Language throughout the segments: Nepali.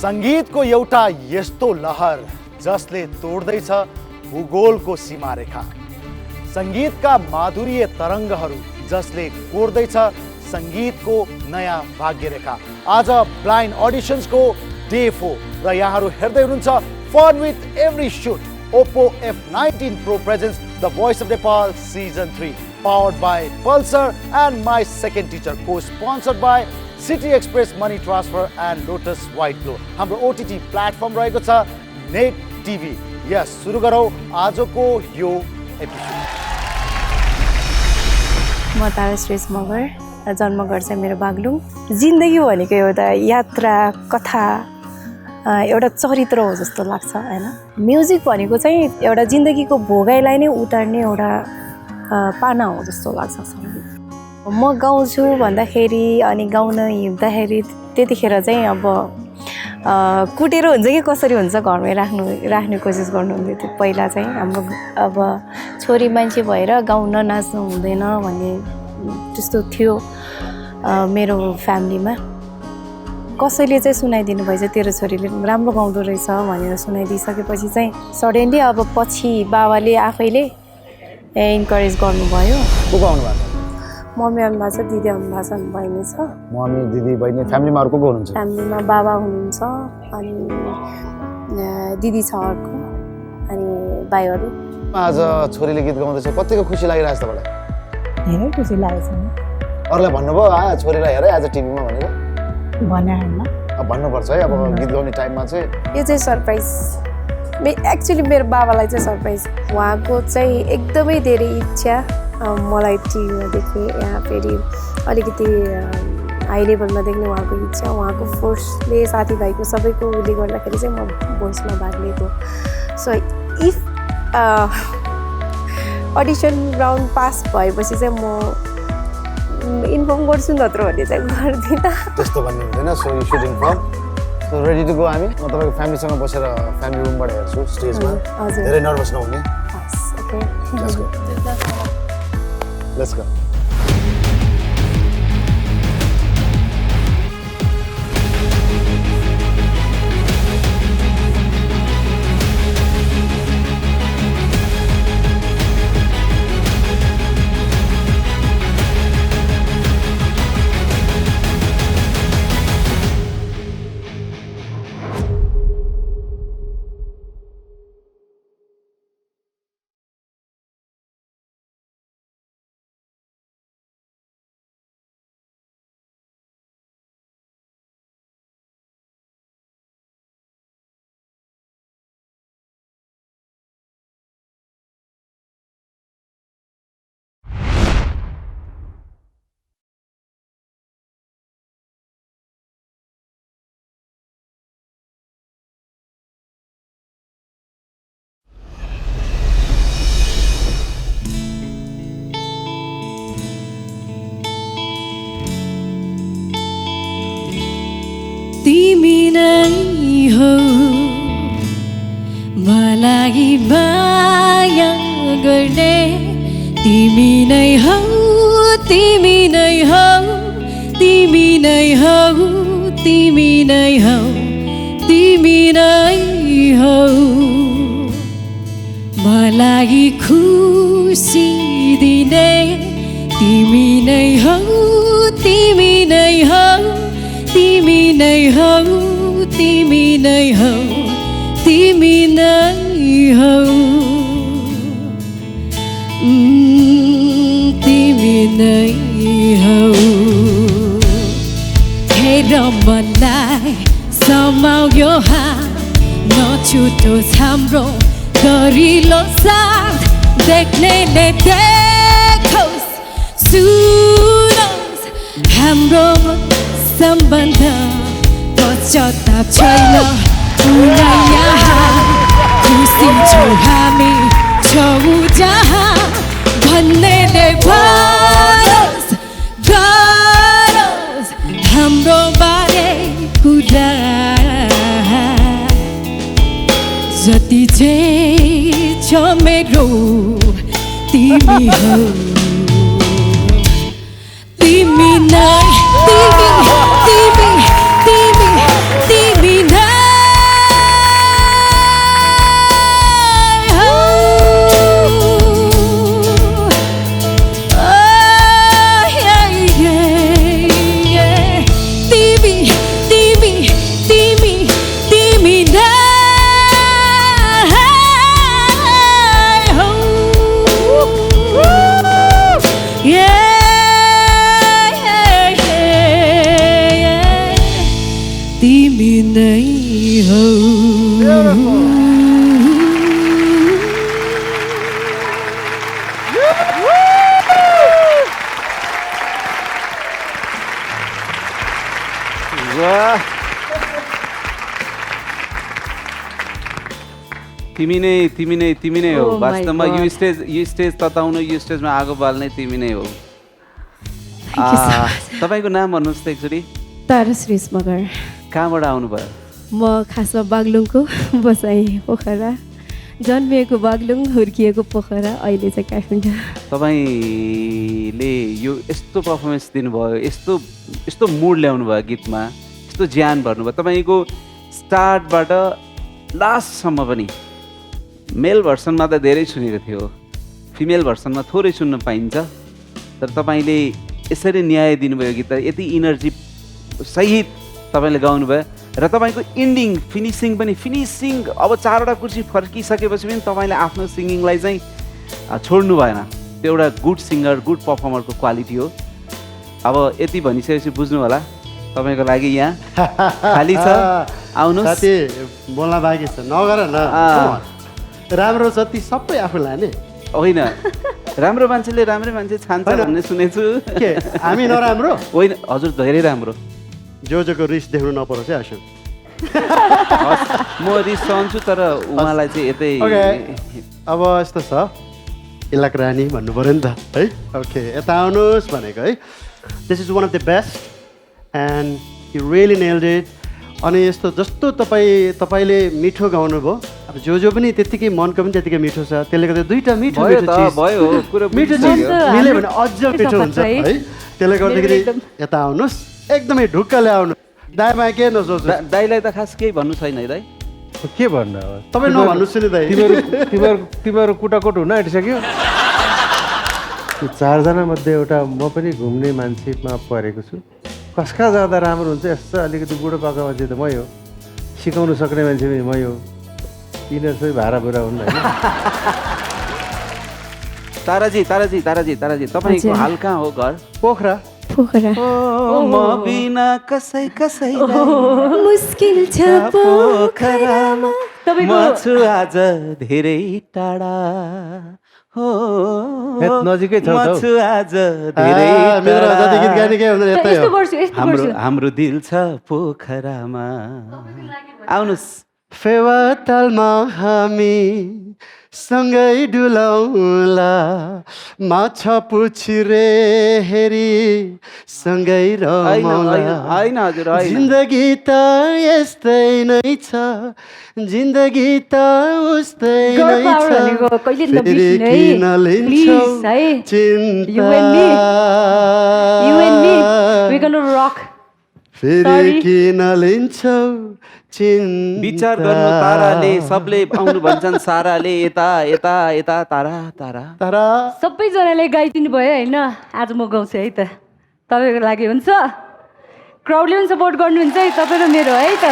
संगीतको एउटा यस्तो लहर जसले तोड्दैछ भूगोलको सीमारेखा, संगीतका माधुर्य तरङ्गहरू जसले कोर्दैछ संगीतको नयाँ भाग्यरेखा। आज ब्लाइन्ड अडिसन्सको डे 4 र यहाँहरू हेर्दै हुनुहुन्छ fun with every shoot. Oppo F19 Pro presents The Voice of Nepal Season 3, powered by Pulsar and My Second Teacher, co-sponsored by City Express Money Transfer and Lotus White Glow. हाम्रो OTT प्लेटफर्म रहेको छ नेट टिभी। यस, सुरु गरौँ आजको यो एपिसोड। म तारा श्रेष्ठ मगर, जन्मघर चाहिँ मेरो बागलुङ। जिन्दगी भनेको एउटा यात्रा कथा, एउटा चरित्र हो जस्तो लाग्छ हैन। म्युजिक भनेको चाहिँ एउटा जिन्दगीको भोगाइलाई नै उतार्ने एउटा पाना हो जस्तो लाग्छ सङ्गीत। म गाउँछु भन्दाखेरि अनि गाउन हिँड्दाखेरि त्यतिखेर चाहिँ अब कुटेर हुन्छ कि कसरी हुन्छ घरमै राख्ने कोसिस गर्नुहुन्थ्यो। त्यो पहिला चाहिँ हाम्रो अब छोरी मान्छे भएर गाउन नाच्नु हुँदैन भन्ने त्यस्तो थियो मेरो फ्यामिलीमा। कसैले चाहिँ सुनाइदिनु भएछ तेरो छोरीले राम्रो गाउँदो रहेछ भनेर सुनाइदिइसकेपछि चाहिँ सडनली अब पछि बाबाले आफैले इन्करेज गर्नुभयो। को गाउनु भएको? मम्मी आउनु भएको छ, दिदी आउनु भएको छ, बहिनी छ। मम्मी, दिदी, बहिनी, फ्यामिलीमा अरू को हुनुहुन्छ? फ्यामिलीमा बाबा हुनुहुन्छ अनि दिदी छ अर्को अनि भाइहरू। आज छोरीले गीत गाउँदैछ, कतिको खुसी लागिरहेछ तपाईँलाई? धेरै खुसी लागेको छ। अरूलाई भन्नुभयो छोरीलाई हेर आज टिभीमा भनेर? भने होइन, भन्नुपर्छ है। अब गीत गाउने टाइममा चाहिँ यो चाहिँ सरप्राइज। एक्चुअली मेरो बाबालाई चाहिँ सरप्राइज। उहाँको चाहिँ एकदमै धेरै इच्छा मलाई टिभीमा देखेँ, यहाँ फेरि अलिकति हाई लेभलमा देख्ने उहाँको इच्छा। उहाँको फोर्सले साथीभाइको सबैको उसले गर्दाखेरि चाहिँ म भोइसमा भाग लिएको। So if audition round pass भएपछि चाहिँ म इन्फर्म गर्छु नत्र भने चाहिँ गर्दिनँ। त्यस्तो भन्ने हुँदैन। So you should inform. So ready to go. हामी म तपाईँको फ्यामिलीसँग बसेर फ्यामिली रुमबाट हेर्छु स्टेजमा। धेरै नर्भस नहुने। Let's go. तिमी नै हो मलाई माया गर्ने, तिमी नै हो, तिमी नै हो, तिमी नै हो, तिमी नै हो, तिमी नै हो मलाई खुसी दिने, तिमी नै हो, तिमी नै हो, तिमी नै हो, तिमी नै हो, तिमी नै हो, तिमी नै हो। हेर मलाई समाउयो हात, नछुटोस् हाम्रो दरिलो साथ, देख्नेले देखोस् सुनोस् हाम्रो सम्बन्ध। पश्चाताप छैन उलाई यहाँ, खुसी छौँ हामी छौँ जहाँ, भन्नेले भरोस् गरोस् हाम्रो बारे कुरा। जति चाहिँ छ मेरो तिमी हो, तिमी नै, तिमी, तिमी, तिमी, तिमी नै वाह तिमी नै हो Oh my वास्तवमा God. यो स्टेज तताउनु यो स्टेजमा आगो बाल्ने तिमी नै हो Thank you so much. तपाईँको नाम भन्नुहोस् त एकचोटि तारश्रेष मगर कहाँबाट आउनुभयो म खासमा बागलुङको बसाइ पोखरा जन्मिएको बागलुङ हुर्किएको पोखरा अहिले चाहिँ काठमाडौँ तपाईँले यो यस्तो पर्फर्मेन्स दिनुभयो यस्तो मुड ल्याउनु भयो गीतमा यस्तो ज्यान भर्नुभयो तपाईँको स्टार्टबाट लास्टसम्म पनि मेल भर्सनमा त धेरै सुनेको थियो फिमेल भर्सनमा थोरै सुन्न पाइन्छ तर तपाईँले यसरी न्याय दिनुभयो गीत यति इनर्जी सहित तपाईँले गाउनुभयो र तपाईँको इन्डिङ फिनिसिङ अब 4वटा कुर्सी फर्किसकेपछि पनि तपाईँले आफ्नो सिङ्गिङलाई चाहिँ छोड्नु भएन त्यो एउटा गुड सिङ्गर गुड पर्फर्मरको क्वालिटी हो अब यति भनिसकेपछि बुझ्नु होला तपाईँको लागि यहाँ खाली छ आउनुहोस् साथी बोल्न बाँकी छ नगर न राम्रो छ ती सबै आफू लाने होइन राम्रो मान्छेले राम्रै मान्छे छान्छ भन्ने सुनेछु के हामी नराम्रो होइन हजुर धेरै राम्रो जोजोको रिस देख्नु नपरोस् है आशु हस्, म रिस सहन्छु तर उहाँलाई चाहिँ यतै ओके अब यस्तो छ इलाक रानी भन्नु पऱ्यो नि त है ओके यता आउनुहोस् भनेको है this is one of the best and you really nailed it अनि यस्तो जस्तो तपाईँले मिठो गाउनुभयो अब जो पनि त्यत्तिकै मनको पनि त्यत्तिकै मिठो छ त्यसले गर्दा दुईवटा मिठो भयो मिठो त चिज भयो कुरो मिठो चिज बुझिसक्यो। मिल्यो भने अझ मिठो हुन्छ है त्यसले गर्दाखेरि यता आउनुहोस् एकदमै ढुक्कले आउनु दायाँ के नसोच्नु दाइलाई त खास केही भन्नु छैन है दाइ के भन्नु अब तपाईँ नभन्नुहोस् नि दाइ तिमीहरू कुटाकुट हुन आँटिसक्यो त्यो 4जना मध्ये एउटा म पनि घुम्ने मान्छेमा परेको छु कसका जाँदा राम्रो हुन्छ यस्तो अलिकति बुढो पाका मान्छे त मै हो सिकाउनु सक्ने मान्छे पनि मै हो यिनीहरू सबै भाडा बुढा हुन् होइन ताराजी तपाईँको हजुर। हाल कहाँ हो घर पोखरा पोखरा म बिना कसै मुस्किल छ पोखरामा म छु आज धेरै टाढा हो हेत नजिकै छौ म त हौ। छु आज धेरै मेरो टाढा। जति गीत गाने के हुँदैन यतै हो हाम्रो दिल छ पोखरामा आउनुहोस् फेवातालमा हामी सँगै डुलाउला माछा पुछिरे हेरी सँगै रमाउला होइन हजुर होइन जिन्दगी त यस्तै नै छ जिन्दगी त उस्तै नै छ फेरि किन लिन्छौ चिन्ता फेरि किन लिन्छौ चिन्ता विचार गर्नु ताराले सबले आउनु भन्छन् साराले यता यता यता तारा तारा तर सबैजनाले गाइदिनु भयो होइन आज म गाउँछु है त तपाईँको लागि हुन्छ क्राउडले पनि सपोर्ट गर्नुहुन्छ है तपाईँ र मेरो है त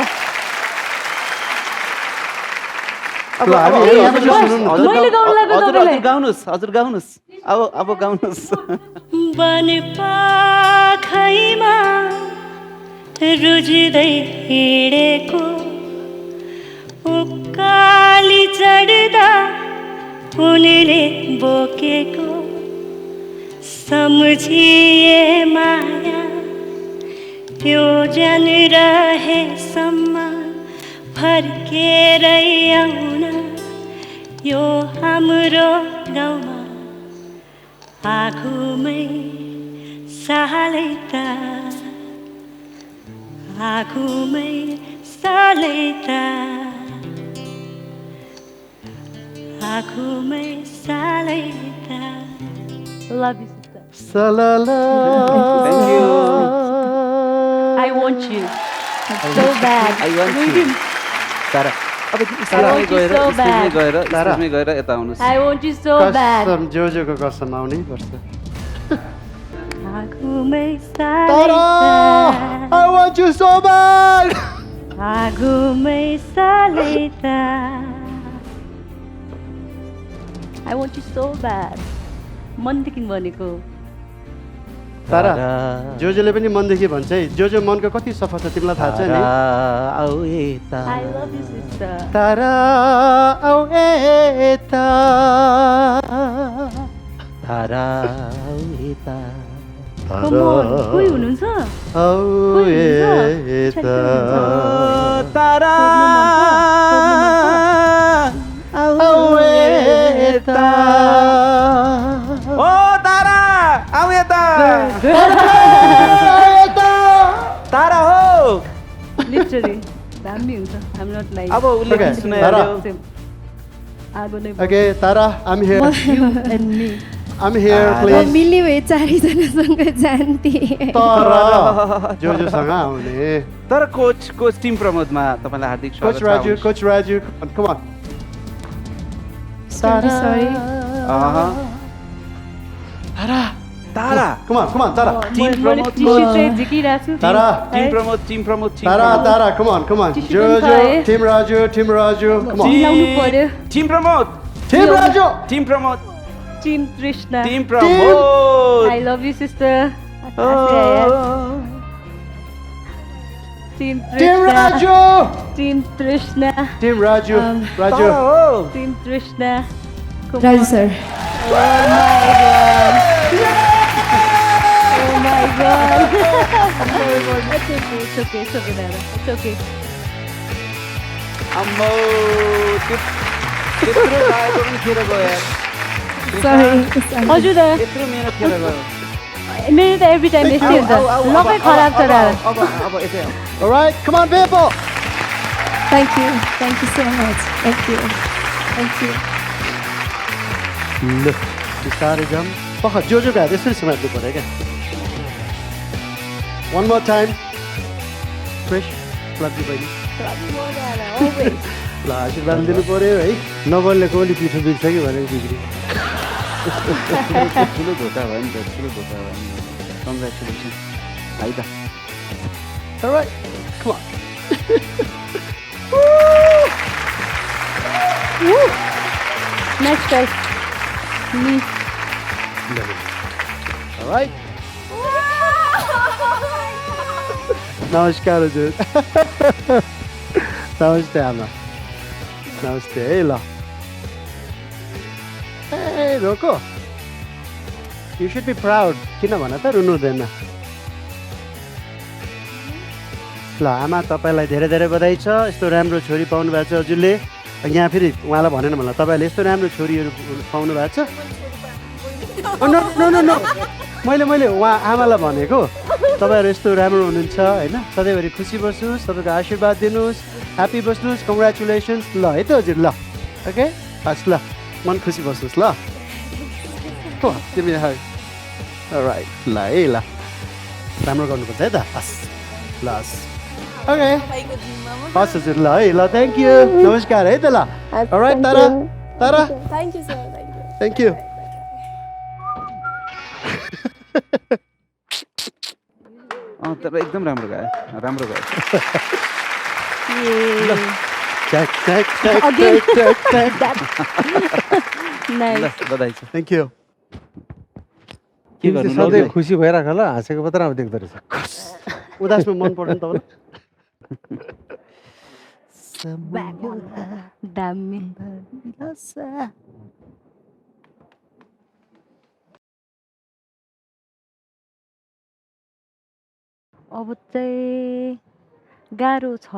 मैले गाउनु लाग्यो तपाईँलाई हजुर गाउनुहोस् अब गाउनुहोस् वन पाखैमा रुझ्दै हिँडेको उकाली चढ्दा उनीले बोकेको सम्झिए माया त्यो जन रहेसम्म फर्केर आउन यो हाम्रो गाउँमा आगोमै सालै त आगोमै सालै त आगोमै सालै त लभ यु सिस्टर सलला Thank you. I want you so bad I want you. Tara अब स्टेजमै गएर यता आउनुहोस् I want you so bad कसम जोजोको कसम आउनै पर्छ आगोमै तर सालै I want you so bad आगोमै सालै त I want you so bad मनदेखि भनेको तर जोजोले पनि मनदेखि भन्छ है जोजो मनको कति सफा छ तिमीलाई थाहा छ नि आऊ यता आई लभ यु सिस्टर तारा आऊ यता तारा आऊ यता कोही हुनुहुन्छ आऊ यता तारा आऊ यता ओ तारा आऊ यता तारा हो लिटरली दामी हुन्छ हामी नट लाइक अब उसले Okay, गीत सुनाइहाल्यो तारा। आगो नै Okay, Tara, I'm here. You and me I'm here, म please. मिल्ने भए चारैजनासँग जान्थेँ Tara, जोसँग आउने. तर कोच टिम प्रमोदमा तपाईँलाई हार्दिक स्वागत Coach छ। Raju, Coach Raju, come on. Sorry Tara Come on, Tara. Team Pramod tissue चाहिँ झिकिरहेको छु Tara, team Pramod Tara, come on. Tissue पनि छ है? Jojo, Team Raju, come on. लाउनु पर्यो team Pramod Team Raju. Team Pramod team Trishna team Pramod I love you sister team Team Trishna Raju. Team Trishna Team Raju, Tara Raju. हो team Trishna Raju sir Oh my god. It's okay, Dada. It's okay. अम्मो त्यत्रो गाएको पनि खेर गयो यार सरी हजुर दा यत्रो मिहिनेत खेर गयो मेरो त एभ्री टाइम यस्तै हुन्छ लकै खराब छ दादा अब यतै आऊ। All right, come on, people. Thank you so much thank you ल बिस्तारै जाऊँ पख जोजोको हात यसरी समात्नु पऱ्यो क्या One more time. Fresh, love you, baby. ल आशीर्वाद दिनु पऱ्यो है नबोल्ने कोली पिठो बिग्छ कि भनेको बिग्री ठुलो धोका भयो नि त ठुलो धोका भयो नि कङ्ग्रेचुलेसन है त All right, come on. Next guys me All right. नमस्कार हजुर नमस्ते आमा नमस्ते है ल ए रोको यु सुड बी प्राउड किन भन त रुनु हुँदैन ल आमा तपाईँलाई धेरै धेरै बधाई छ यस्तो राम्रो छोरी पाउनु भएको छ हजुरले यहाँ फेरि उहाँलाई भनेन भन्ला तपाईँले यस्तो राम्रो छोरीहरू पाउनु भएको छ नो नो नो नो मैले उहाँ आमालाई भनेको तपाईँहरू यस्तो राम्रो हुनुहुन्छ होइन सधैँभरि खुसी बस्नुहोस् तपाईँको आशीर्वाद दिनुहोस् ह्याप्पी बस्नुहोस् कङ्ग्रेचुलेसन्स ल है त हजुर ल ओके हस् ल मन खुसी बस्नुहोस् ल तिमी राइट ल है ल राम्रो गर्नुपर्छ है त हस् ल हस् ओके हस् हजुर ल है ल थ्याङ्क यू नमस्कार है त ल right Tara Tara thank you sir thank you तर एकदम राम्रो गायो राम्रो गायो Check. ल बधाई छ Thank you. के तिमी गर्नु चाहिँ सधैँ लग्यो? खुसी भइराख ल हाँसेको मात्र अब देख्दो रहेछ उदासमा मन पर्दैन तपाईँलाई दामी अब चाहिँ गाह्रो छ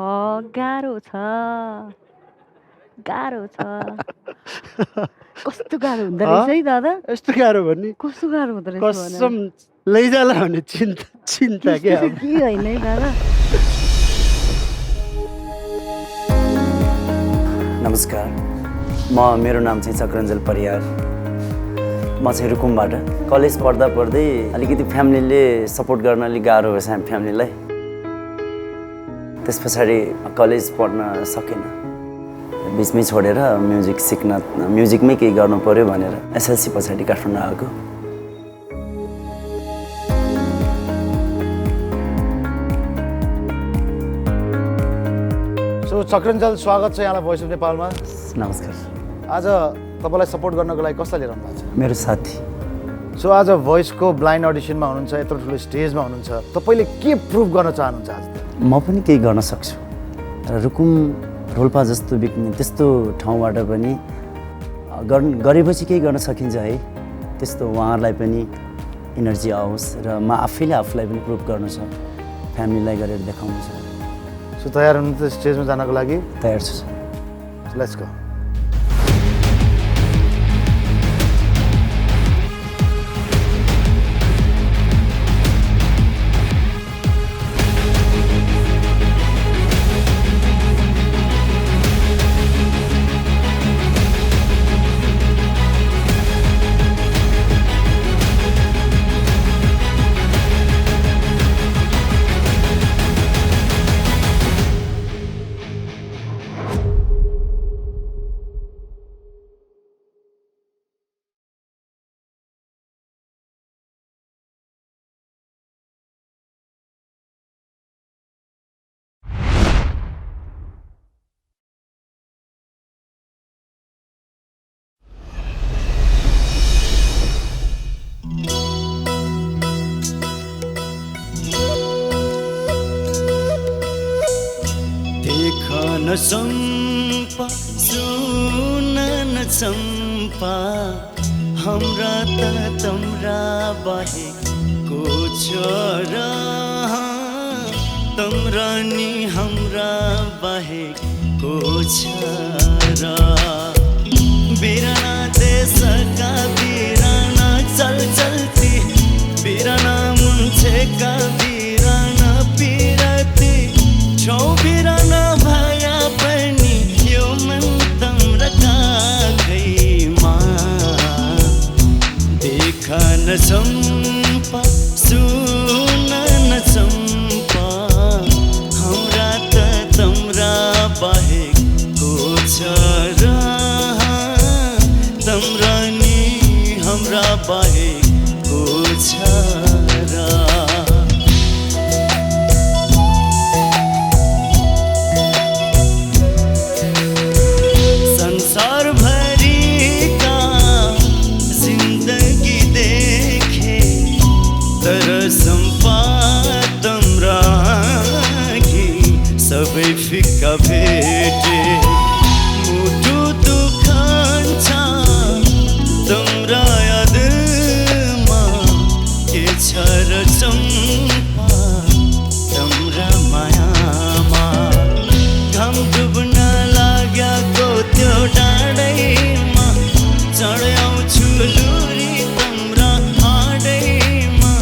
कस्तो गाह्रो हुँदो रहेछ है दादा यस्तो गाह्रो भन्ने कस्तो गाह्रो हुँदो रहेछ कसम लैजाला भन्ने चिन्ता क्या अब। के होइन है दादा नमस्कार मेरो नाम चाहिँ चक्रञ्जल परियार म चाहिँ रुकुमबाट कलेज पढ्दा पढ्दै अलिकति फ्यामिलीले सपोर्ट गर्न अलिक गाह्रो भएछ हामी फ्यामिलीलाई त्यस पछाडि कलेज पढ्न सकेन बिचमै छोडेर म्युजिकमै केही गर्नु पर्यो भनेर एसएलसी पछाडि काठमाडौँ आएको सो चक्रञ्जल स्वागत छ यहाँलाई भोइस अफ नेपालमा नमस्कार आज तपाईँलाई सपोर्ट गर्नको लागि कसलाई लिएर आउनु भएको छ मेरो साथी सो आज भोइसको ब्लाइन्ड अडिसनमा हुनुहुन्छ यत्रो ठुलो स्टेजमा हुनुहुन्छ तपाईँले के प्रुभ गर्न चाहनुहुन्छ आज म पनि केही गर्न सक्छु रुकुम रोल्पा जस्तो बिक्ने त्यस्तो ठाउँबाट पनि गरेपछि केही गर्न सकिन्छ है त्यस्तो उहाँहरूलाई पनि इनर्जी आओस् र म आफैले आफूलाई पनि प्रुभ गर्नु छ, फ्यामिलीलाई गरेर देखाउनु छ। सो तयार हुनु त स्टेजमा जानको लागि? तयार छु सर। Let's go. न चम्पा सुन न चम्पा हाम्रा त तम्रा बाहेको छ र तम्रा नि हाम्रा बाहेको छ र बिराना देशका बिराना चल चल्ती बिराना मुन्छेका बिराना पिरती छौ बिराना भया पनि यो मन तम्रका खैमा देख न चम्पा सुन न चम्पा हाम्रा त तम्रा बाहेको छ र तम्रा नि हाम्रा बाहेको छ र सबै फिक्का भेटे मुटु दुखान्छ तम्रा यादमा के छ र चम्पा तम्रा मायामा घाम डुब्न लाग्याको त्यो डाँडैमा चढाउँछु लुरी तम्रा हाडैमा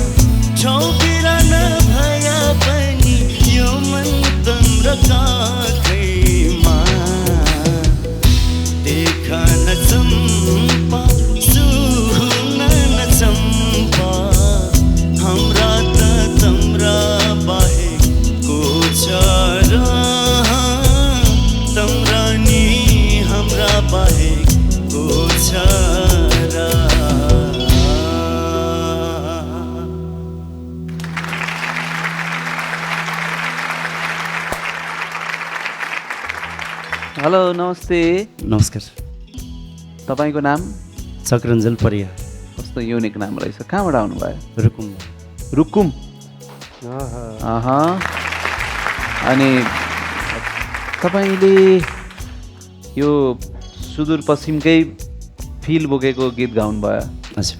छौ बिरान भया पनि यो मन तम्रका खैमा देख न चम्पा सुन न चम्पा हाम्रा त तम्रा बाहेको छ र तम्रा नि हाम्रा बाहेको छ र हेलो नमस्ते। नमस्कार। तपाईँको नाम? चक्रञ्जल परियार। कस्तो युनिक नाम रहेछ। कहाँबाट आउनुभयो? रुकुम। रुकुम? अनि तपाईँले यो सुदूरपश्चिमकै फिल बोकेको गीत गाउनुभयो। हजुर।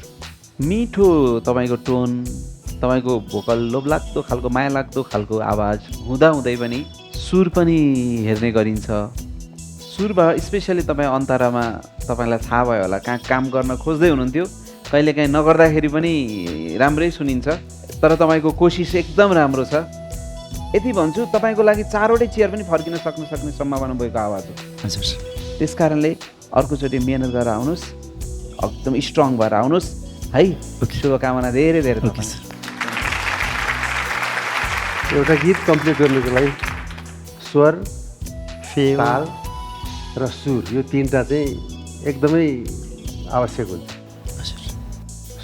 मिठो तपाईँको टोन, तपाईँको भोकल लोभलाग्दो खालको माया लाग्दो खालको आवाज हुँदाहुँदै पनि सुर पनि हेर्ने गरिन्छ। सुरमा स्पेसली तपाईँ अन्तरामा तपाईँलाई थाहा भयो होला, कहाँ काम गर्न खोज्दै हुनुहुन्थ्यो, कहिलेकाहीँ नगर्दाखेरि पनि राम्रै सुनिन्छ, तर तपाईँको कोसिस एकदम राम्रो छ। यति भन्छु, तपाईँको लागि 4वटै चेयर पनि फर्किन सक्ने सम्भावना भएको आवाज हो। हजुर। त्यस कारणले अर्कोचोटि मेहनत गरेर आउनुहोस्, एकदम स्ट्रङ भएर आउनुहोस् है। शुभकामना धेरै धेरै। एउटा गीत कम्प्लिट गर्नुको लागि स्वर, ताल र सुर यो तीनटा चाहिँ एकदमै आवश्यक हुन्छ।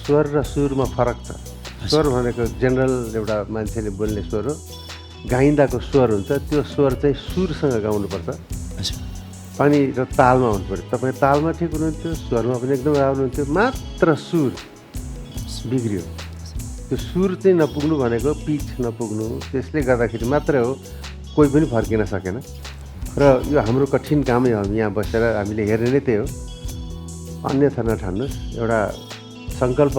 स्वर र सुरमा फरक छ। स्वर भनेको जेनरल एउटा मान्छेले बोल्ने स्वर हो, गाइँदाको स्वर हुन्छ, त्यो स्वर चाहिँ सुरसँग गाउनुपर्छ अनि र तालमा हुनु पऱ्यो। तपाईँ तालमा ठिक हुनुहुन्थ्यो, स्वरमा पनि एकदम राम्रो हुन्थ्यो, मात्र सुर बिग्रियो। त्यो सुर चाहिँ नपुग्नु भनेको पिच नपुग्नु, त्यसले गर्दाखेरि मात्रै हो कोही पनि फर्किन सकेन। र यो हाम्रो कठिन कामै हो, यहाँ बसेर हामीले हेर्ने नै त्यही हो। अन्यथा नठान्नुहोस्, एउटा सङ्कल्प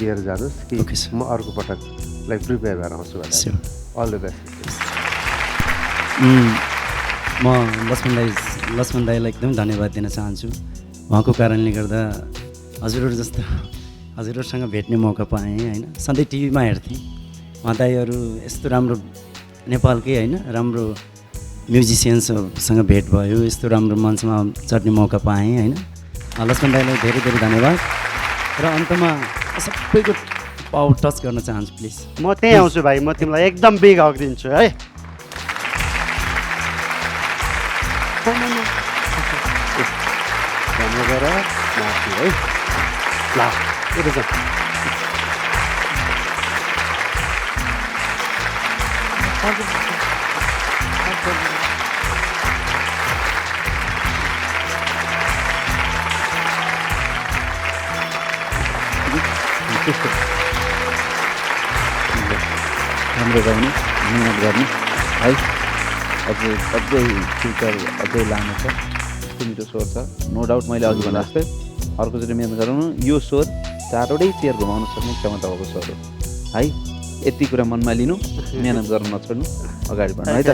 दिएर जानुहोस् कि Okay, sir. म अर्को पटकलाई प्रिपेयर भएर आउँछु भनेर Sure. अल द बेस्ट म लक्ष्मण दाईलाई एकदम धन्यवाद दिन चाहन्छु उहाँको कारणले गर्दा हजुरहरूसँग भेट्ने मौका पाएँ होइन सधैँ टिभीमा हेर्थेँ उहाँ दाईहरू यस्तो राम्रो नेपालकै होइन राम्रो म्युजिसियन्ससँग भेट भयो यस्तो राम्रो मञ्चमा चढ्ने मौका पाएँ होइन लक्ष्मण दाईलाई धेरै धेरै धन्यवाद र अन्तमा सबैको पाउ टच गर्न चाहन्छु प्लिज म त्यहीँ आउँछु भाइ म तिमीलाई एकदम बिग हक दिन्छु है राम्रो गर माथि है ल यता जाऊ राम्रो गाउने मिहिनेत गर्ने है अझै फ्युचर अझै लामो छ यस्तो मिठो स्वर छ नो डाउट मैले अघि भने जस्तै अर्कोचोटि मिहिनेत गराउनु यो स्वर चारवटै चेयर घुमाउन सक्ने क्षमता भएको स्वर हो है यति कुरा मनमा लिनु मिहिनेत गर्न नछोड्नु अगाडि बढ्नु है त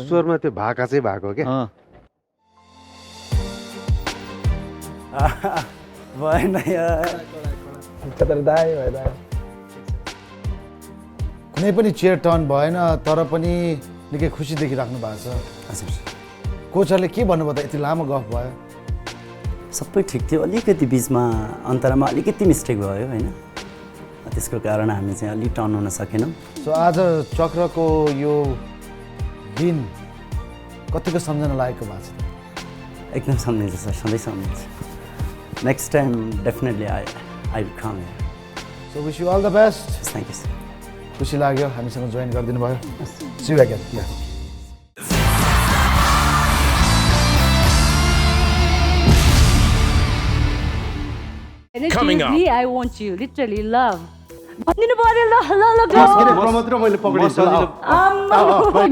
स्वरमा त्यो भाका चाहिँ भएको क्या भएन यार कुनै पनि चेयर टर्न भएन तर पनि निकै खुसी देखिराख्नु भएको छ हजुर कोचरले के भन्नुभयो त यति लामो गफ भयो सबै ठिक थियो अलिकति बिचमा अन्तरमा अलिकति मिस्टेक भयो होइन त्यसको कारण हामी चाहिँ अलिक टर्न हुन सकेनौँ सो आज चक्रको यो दिन कतिको सम्झना लागेको भएको छ एकदम सम्झिन्छ सर सधैँ सम्झिन्छ next time definitely I will come so wish you all the best thank you sir खुसी लाग्यो हामीसँग जोइन गरिदिनु भयो see you again Coming up. I want you, literally love. भनिदिनु पर्यो ल ल ल प्रमोद र मैले पक्रिन्छु ल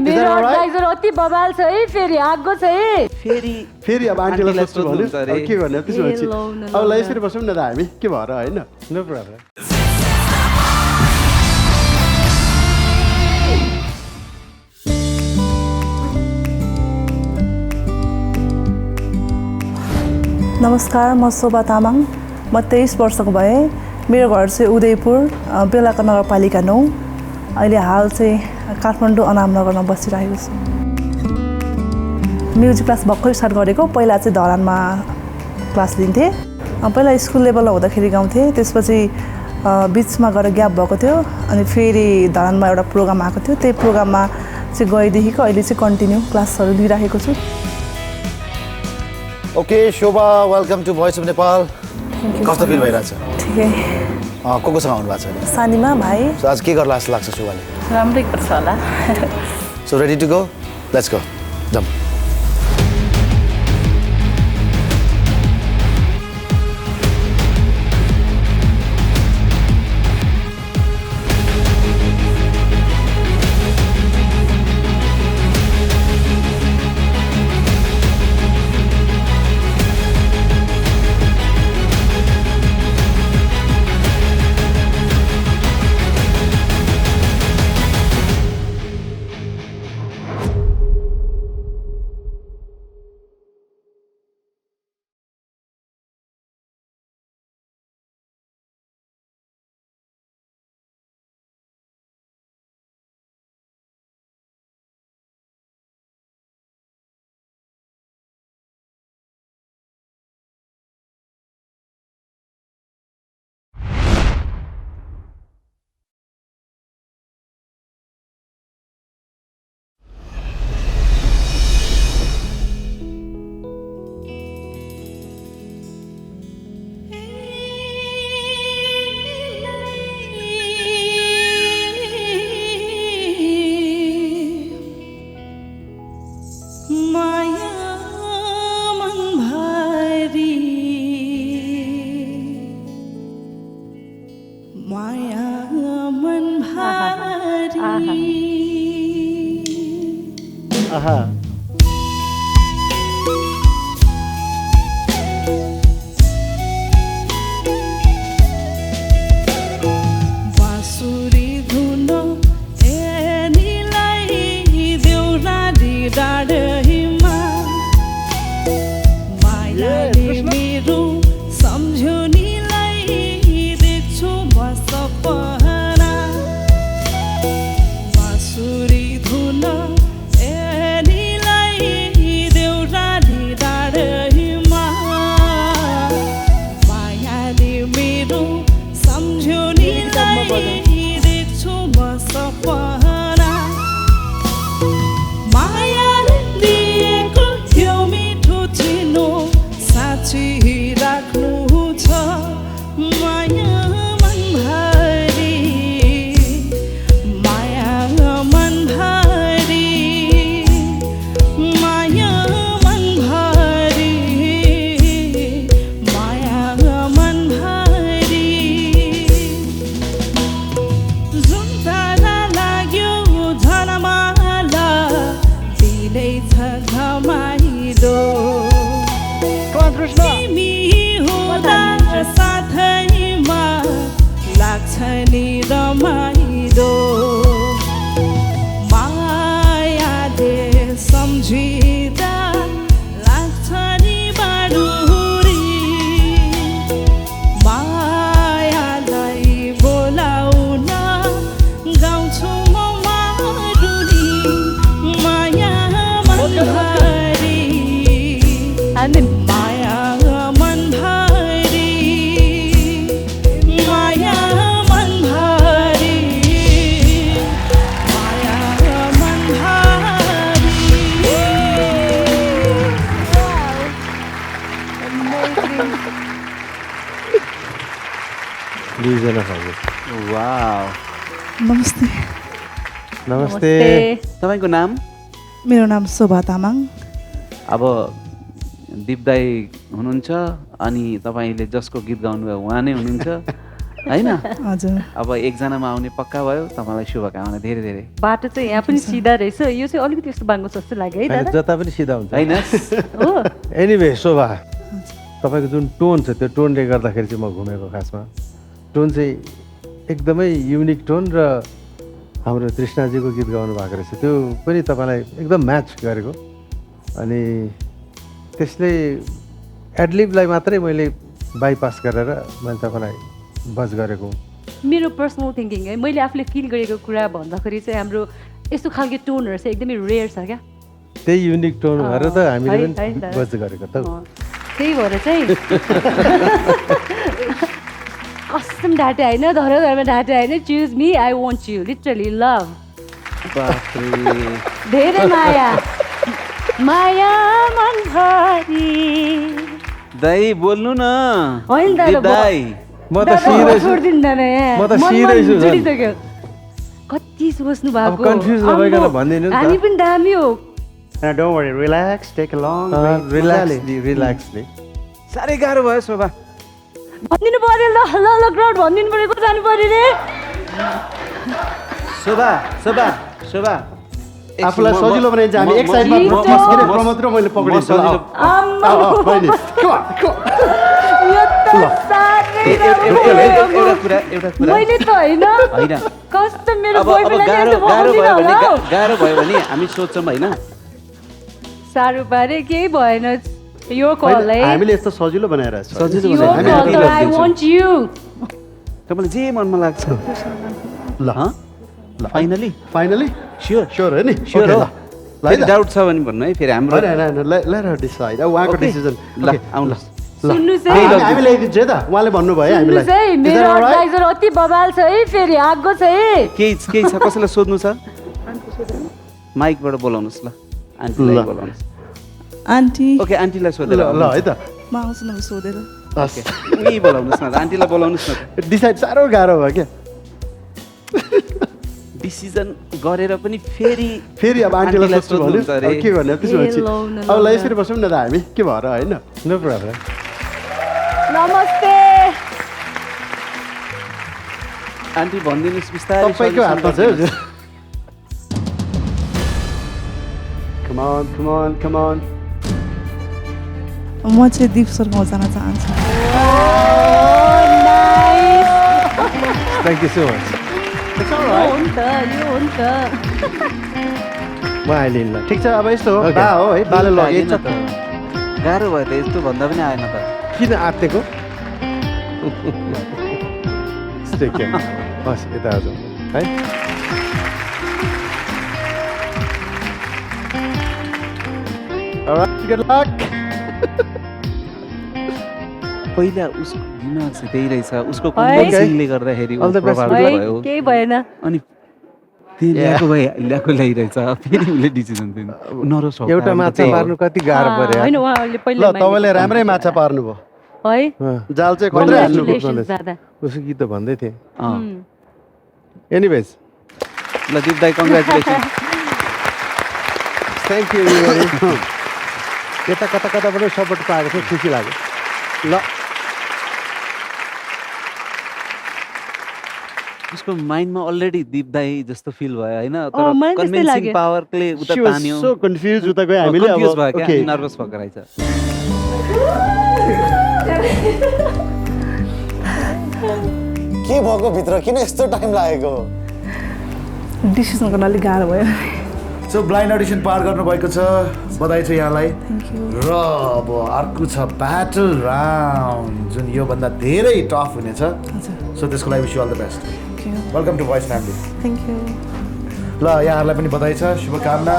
मेरो एडभाइजर अति बबाल छ है फेरि आगो छ है फेरि अब आन्टीलाई सोध्छु भन्यो अब के गर्ने त्यसपछि अब ल यसरी बसौँ न त हामी के भएर होइन नो प्रब्लम नमस्कार म शोभा तामाङ म 23 वर्षको भएँ मेरो घर चाहिँ उदयपुर बेलाका नगरपालिका 9 अहिले हाल चाहिँ काठमाडौँ अनामनगरमा बसिरहेको छु म्युजिक क्लास भर्खरै स्टार्ट गरेको पहिला चाहिँ धरानमा क्लास लिन्थेँ पहिला स्कुल लेभलमा हुँदाखेरि गाउँथेँ त्यसपछि बिचमा गएर ग्याप भएको थियो अनि फेरि धरानमा एउटा प्रोग्राम आएको थियो त्यही प्रोग्राममा चाहिँ गएदेखिको अहिले चाहिँ कन्टिन्यू क्लासहरू लिइरहेको छु okay Shobha welcome to Voice of Nepal कस्तो फिल भइरहेछ ठिकै कोसँग आउनु भएको छ सानीमा भाइ सो आज के गर्ला जस्तो लाग्छ शोभाले राम्रै गर्छ होला so ready to go let's go jump आहा बाँसुरी धुन एनीलाई देउराली डाँडैमा मायाले मेरो सम्झुनीलाई देख्छु म सपना बाँसुरी धुन एनीलाई देउराली डाँडैमा मायाले मेरो सम्झुनीलाई देख्छु म सपना मायाले दिएको त्यो मिठो चिनो साँची राख्नु छ माया मनभरि माया मनभरि माया मनभरि माया मनभरि जुन तारा लाग्यो झलमाला दिनै छ घमाइलो तिमी हुँदा साथैमा लाग्छ नि रमाइलो मायाले सम्झिँदा लाग्छ नि बाडुरी मायालाई बोलाउन गाउँछु म मारुनी माया मनभरि माया मनभरि माया मनभरि माया मनभरि दुईजना खालको वाउ नमस्ते नमस्ते तपाईँको नाम मेरो नाम शोभा तामाङ अब दिप दाई हुनुहुन्छ अनि तपाईँले जसको गीत गाउनुभयो उहाँ नै हुनुहुन्छ होइन हजुर अब एकजनामा आउने पक्का भयो तपाईँलाई शुभकामना धेरै धेरै बाटो चाहिँ यहाँ पनि सिधा रहेछ यो चाहिँ अलिकति यस्तो बाङ्गो जस्तो लाग्यो है होइन, दादा जता पनि सिधा हुन्छ होइन हो एनिवे शोभा तपाईँको जुन टोन छ त्यो टोनले गर्दाखेरि चाहिँ म घुमेको खासमा टोन चाहिँ एकदमै युनिक टोन र हाम्रो तृष्णाजीको गीत गाउनु भएको रहेछ त्यो पनि तपाईँलाई एकदम म्याच गरेको अनि त्यसले एडलिबलाई मात्रै मैले बाइपास गरेर मैले तपाईँलाई बज गरेको मेरो पर्सनल थिङ्किङ है मैले आफूले फिल गरेको कुरा भन्दाखेरि चाहिँ हाम्रो यस्तो खालको टोनहरू चाहिँ एकदमै रेयर छ क्या त्यही युनिक टोन भएर त हामीले है, पनि है, बज गरेको त त्यही भएर चाहिँ कसम ढाटे होइन धरमा ढाटे होइन choose me I want you literally love धेरै माया माया मनभरि दाई बोल्नु न होइन दादा, दिप दाई म त सिधै छु छोडिदिँदैन म त सिधै छु झन्। जोडिसक्यो कति सोच्नु अब भएको कन्फ्युज नभइकन भनिदिनु नि त। हामी पनि दामी हो don't worry relax take a long relaxly साह्रै गाह्रो भयो शोभा भनिदिनु पर्यो ल ल ल क्राउड भनिदिनु पर्यो को जानु पर्यो रे शोभा शोभा शोभा आफूलाई सजिलो बनाइन्छ हामी एक साइडमा प्रमोद र मैले पक्रिन्छु आम्मा। यो त साह्रै एउटा कुरा मैले त होइन होइन कस्तो मेरो अब बोयफ्रेन्डले गाह्रो यस्तो गाह्रो भयो भन्दिनँ भने होला हौ। गाह्रो भयो भने हामी सोध्छौँ होइन साह्रो पारे केही भएन यो कल है हामीले यस्तो सजिलो बनाएर सजिलो यो कल तर आई वान्ट यु तपाईँलाई जे मनमा लाग्छ ल फाइनली फाइनली स्योर स्योर हो नि स्योर Okay, हो ल फेरि डाउट छ भने भन्नु है फेरि हाम्रो होइन होइन लेट हर डिसाइड अब उहाँको Okay. डिसिजन ल आउनुहोस् सुन्नुहोस् है हामी ल्याइदिन्छ है त उहाँले भन्नुभयो है हामीलाई सुन्नुहोस् है मेरो एडभाइजर अति बबाल छ है फेरि आगो छ है केही छ कसैलाई सोध्नु छ माइकबाट बोलाउनुहोस् ल आन्टीलाई ल। बोलाउनुहोस् आन्टी ओके आन्टीलाई सोधेर ल ल है त म आउँछु न सोधेर उही बोलाउनुहोस् न आन्टीलाई बोलाउनुहोस् न डिसाइड साह्रो गाह्रो भयो क्या डिसिजन गरेर पनि फेरि फेरि अब आन्टीलाई सोध्छु भन्यो सोध्नुहुन्छ अरे। अब के गर्ने अब त्यसपछि ए, लौ न, अब लौ ल न। यसरी बसौँ न त हामी के भएर होइन नो प्रब्लम नमस्ते आन्टी भनिदिनुहोस् बिस्तारै तपाईँको हातमा छ है हजुर come on. म चाहिँ दिप सरगाउँ जान चाहन्छु Thank you so much. म अहिले ल ठिक छ अब यस्तो हो Okay. बा हो है बाले लगेछ लागेन त। गाह्रो भयो त यस्तो भन्दा पनि आएन त किन आत्तेको Take care. हस् यता आउँछ है Alright, good luck. पहिला उसको दिमाग चाहिँ त्यही रहेछ उसको है। कन्भिन्सिङले गर्दाखेरि ऊ All the best. प्रभावित है भयो केही भएन अनि त्यही ल्याएको ल्याइरहेछ फेरि उसले डिसिजन दिनु नरोस् हो एउटा माछा मार्नु कति गाह्रो पर्यो होइन उहाँहरूले ल पहिला तपाईँले राम्रै माछा पार्नुभयो है जाल चाहिँ खत्रै हाल्नु Congratulations, दादा उसको गीत त भन्दै थिएँ उम्. एनिवेज ल दिप दाई कङ्ग्रेचुलेसन थ्याङ्क यू यता कता कताबाट सपोर्ट पाएको थियो खुसी लाग्यो ल उसको माइन्डमा अलरेडी दिप दाई जस्तो फिल भयो होइन मलाई तर त्यस्तै कन्भिन्सिङ लाग्यो। पावरले उता She was तान्यो so confused उता गयो हामीले कन्फ्युज भयो अब क्या okay. नर्भस भएको रहेछ के भएको भित्र किन यस्तो टाइम लागेको डिसिसन गर्न अलिक गाह्रो भयो सो ब्लाइन्ड अडिसन पार गर्नुभएको छ बधाई छ यहाँलाई र अब अर्को छ ब्याटल राउन्ड जुन योभन्दा धेरै टफ हुनेछ सो त्यसको लागि wish you all the best welcome to voice family thank you ल यहाँहरूलाई पनि बधाई छ शुभकामना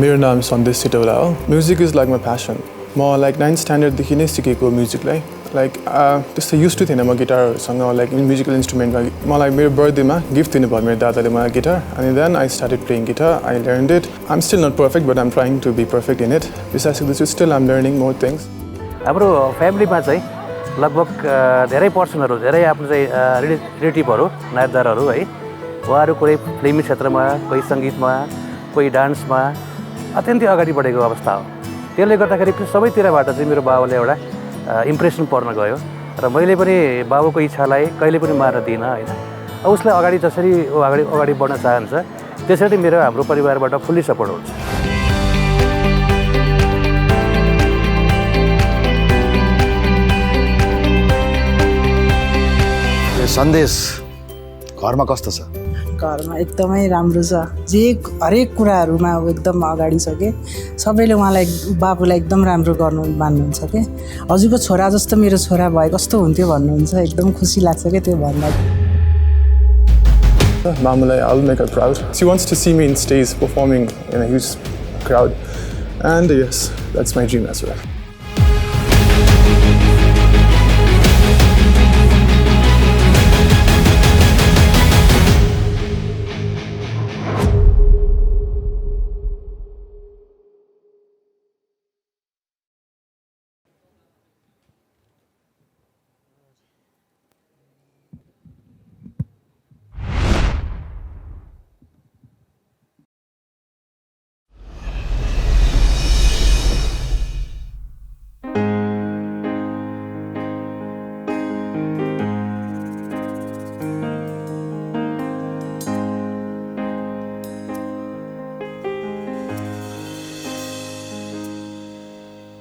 मेरो नाम सन्देश सिटौला हो music is like my passion म लाइक 9th स्ट्यान्डर्डदेखि नै सिकेको म्युजिकलाई लाइक त्यस्तो युज टु थिएन म गिटारसँग लाइक म्युजिकल इन्स्ट्रुमेन्टमा मलाई मेरो बर्थडेमा गिफ्ट दिनुभयो मेरो दादाले मलाई गिटार अनि then I started playing guitar I learn it I am still not perfect but I am trying to be perfect in it besides this still I am learning more things हाम्रो फ्यामिलीमा चाहिँ लगभग धेरै पर्सनहरू धेरै आफ्नो चाहिँ रिलेटिभहरू नायकदारहरू है उहाँहरू कोही फिल्मी क्षेत्रमा कोही सङ्गीतमा कोही डान्समा अत्यन्तै अगाडि बढेको अवस्था हो त्यसले गर्दाखेरि सबैतिरबाट चाहिँ मेरो बाबाले एउटा इम्प्रेसन पर्न गयो र मैले पनि बाबुको इच्छालाई कहिले पनि मार्न दिइनँ होइन उसलाई अगाडि जसरी ऊ अगाडि बढ्न चाहन्छ त्यसरी मेरो हाम्रो परिवारबाट फुल्ली सपोर्ट हुन्छ सन्देश घरमा कस्तो छ घरमा एकदमै राम्रो छ जे हरेक कुराहरूमा अब एकदम अगाडि छ कि सबैले उहाँलाई बाबुलाई एकदम राम्रो गर्नु मान्नुहुन्छ कि हजुरको छोरा जस्तो मेरो छोरा भए कस्तो हुन्थ्यो भन्नुहुन्छ एकदम खुसी लाग्छ कि त्यो भन्दा Mamulai, I'll make her proud. She wants to see me in stage performing in a huge crowd. And yes, that's my dream as well.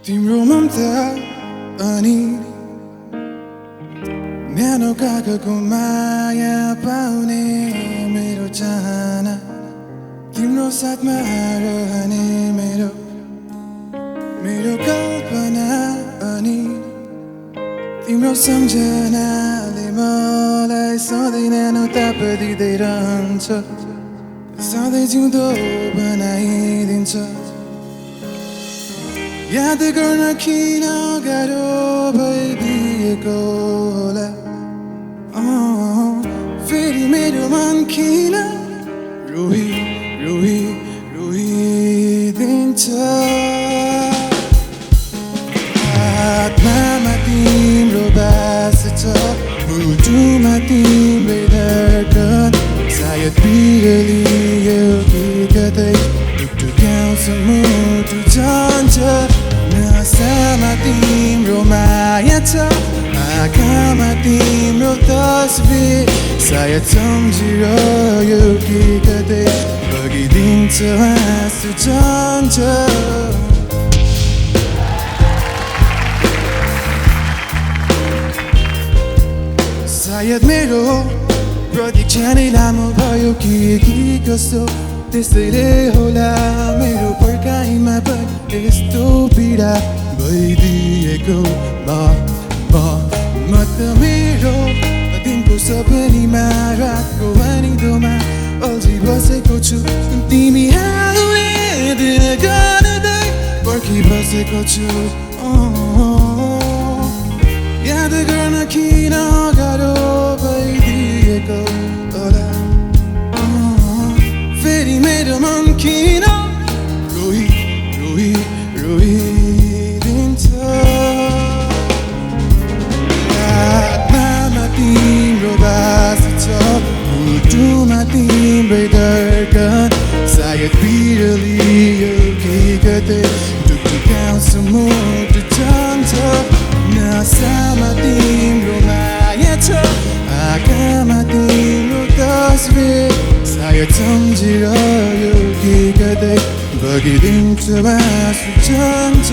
तिम्रो ममता अनि न्यानो कागको माया पाउने मेरो चाहना तिम्रो साथमा रहने मेरो कल्पना अनि तिम्रो सम्झनाले मलाई सधैँ न्यानो ताप दिँदै रहन्छ सधैँ जिउँदो बनाइदिन्छ याद गर्न किन गाह्रो भइदिएको होला फेरि मेरो मन किन रोइदिन्छ आत्मामा तिम्रो बास छ मुटुमा तिम्रै धड्कन सायद बिरलियो कि कतै टुक्याउँछ मुटु जान्छ नसामा तिम्रो माया छ आँखामा तिम्रो तस्बिर सायद सम्झिरह्यो कि कतै बगिदिन्छ हाँसु जान्छ सायद मेरो प्रतीक्षा नै लामो भयो कि कसो त्यसैले होला मेरो पर्खाइमा पनि यस्तो पीडा भइदिएको म त मेरो दिनको सपनीमा रातको वानीदोमा अल्झी बसेको छु तिमी आउने दिन गर्दै पर्खिबसेको छु याद गर्न किन गाह्रो भइदिएको होला फेरि मेरो मन किन रोइदिन्छ आत्मामा तिम्रो बास छ मुटुमा तिम्रै धड्कन सायद बिरलियो कि कतै टुक्टुकाउँछ मुटु जान्छ नसामा तिम्रो माया छ आँखामा तिम्रो तस्बिर सायद सम्झिरह्यो कि कतै बगिदिन्छ बाँसु जान्छ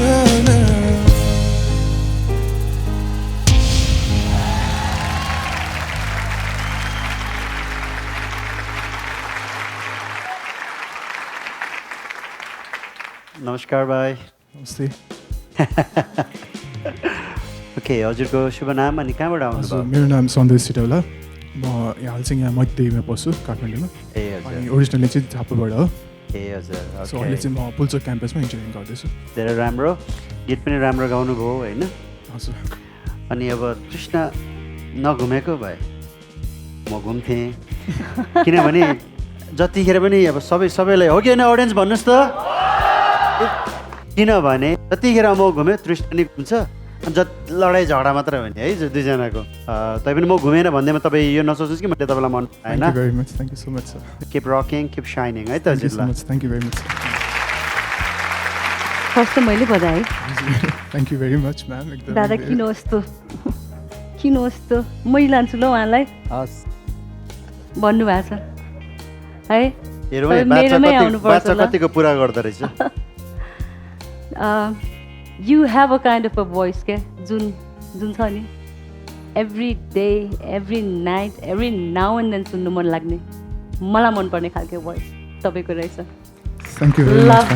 नमस्कार भाइ नमस्ते ओके हजुरको शुभ नाम अनि कहाँबाट आउनुभयो मेरो नाम सन्देश सिटौला म यहाँ हाल चाहिँ यहाँ मध्यमा बस्छु काठमाडौँमा ए हजुर अनि ओरिजिनली चाहिँ झापाबाट हो ए हजुर सो अहिले चाहिँ म पुल्चोक क्याम्पसमा इन्जिनियरिङ गर्दैछु धेरै राम्रो गीत पनि राम्रो गाउनुभयो होइन हजुर अनि अब तृष्णा नघुमेको भए म घुम्थेँ किनभने जतिखेर पनि अब सबैलाई हो कि होइन अडियन्स भन्नुहोस् त किनभने जतिखेर म घुमेँ तृष्णा नि घुम्छ लडाइँ झगडा मात्र हो नि है दुईजनाको तैपनि म घुमेन भन्दैमा तपाईँ यो नसोच्नुहोस् कि मैले तपाईँलाई मन होइन thank you so much sir keep rocking keep शाइनिङ है त हजुरलाई thank you very much first त मैले बधाई thank you very much ma'am एकदम दादा किन यस्तो मै लान्छु ल उहाँलाई हस् भन्नुभएको छ है हेरौँ है बाचा कतिको पुरा गर्दो रहेछ you have a kind of a voice क्या जुन छ नि every day every night every now and then सुन्नु मन लाग्ने मलाई मनपर्ने खालको भोइस तपाईँको रहेछ लभ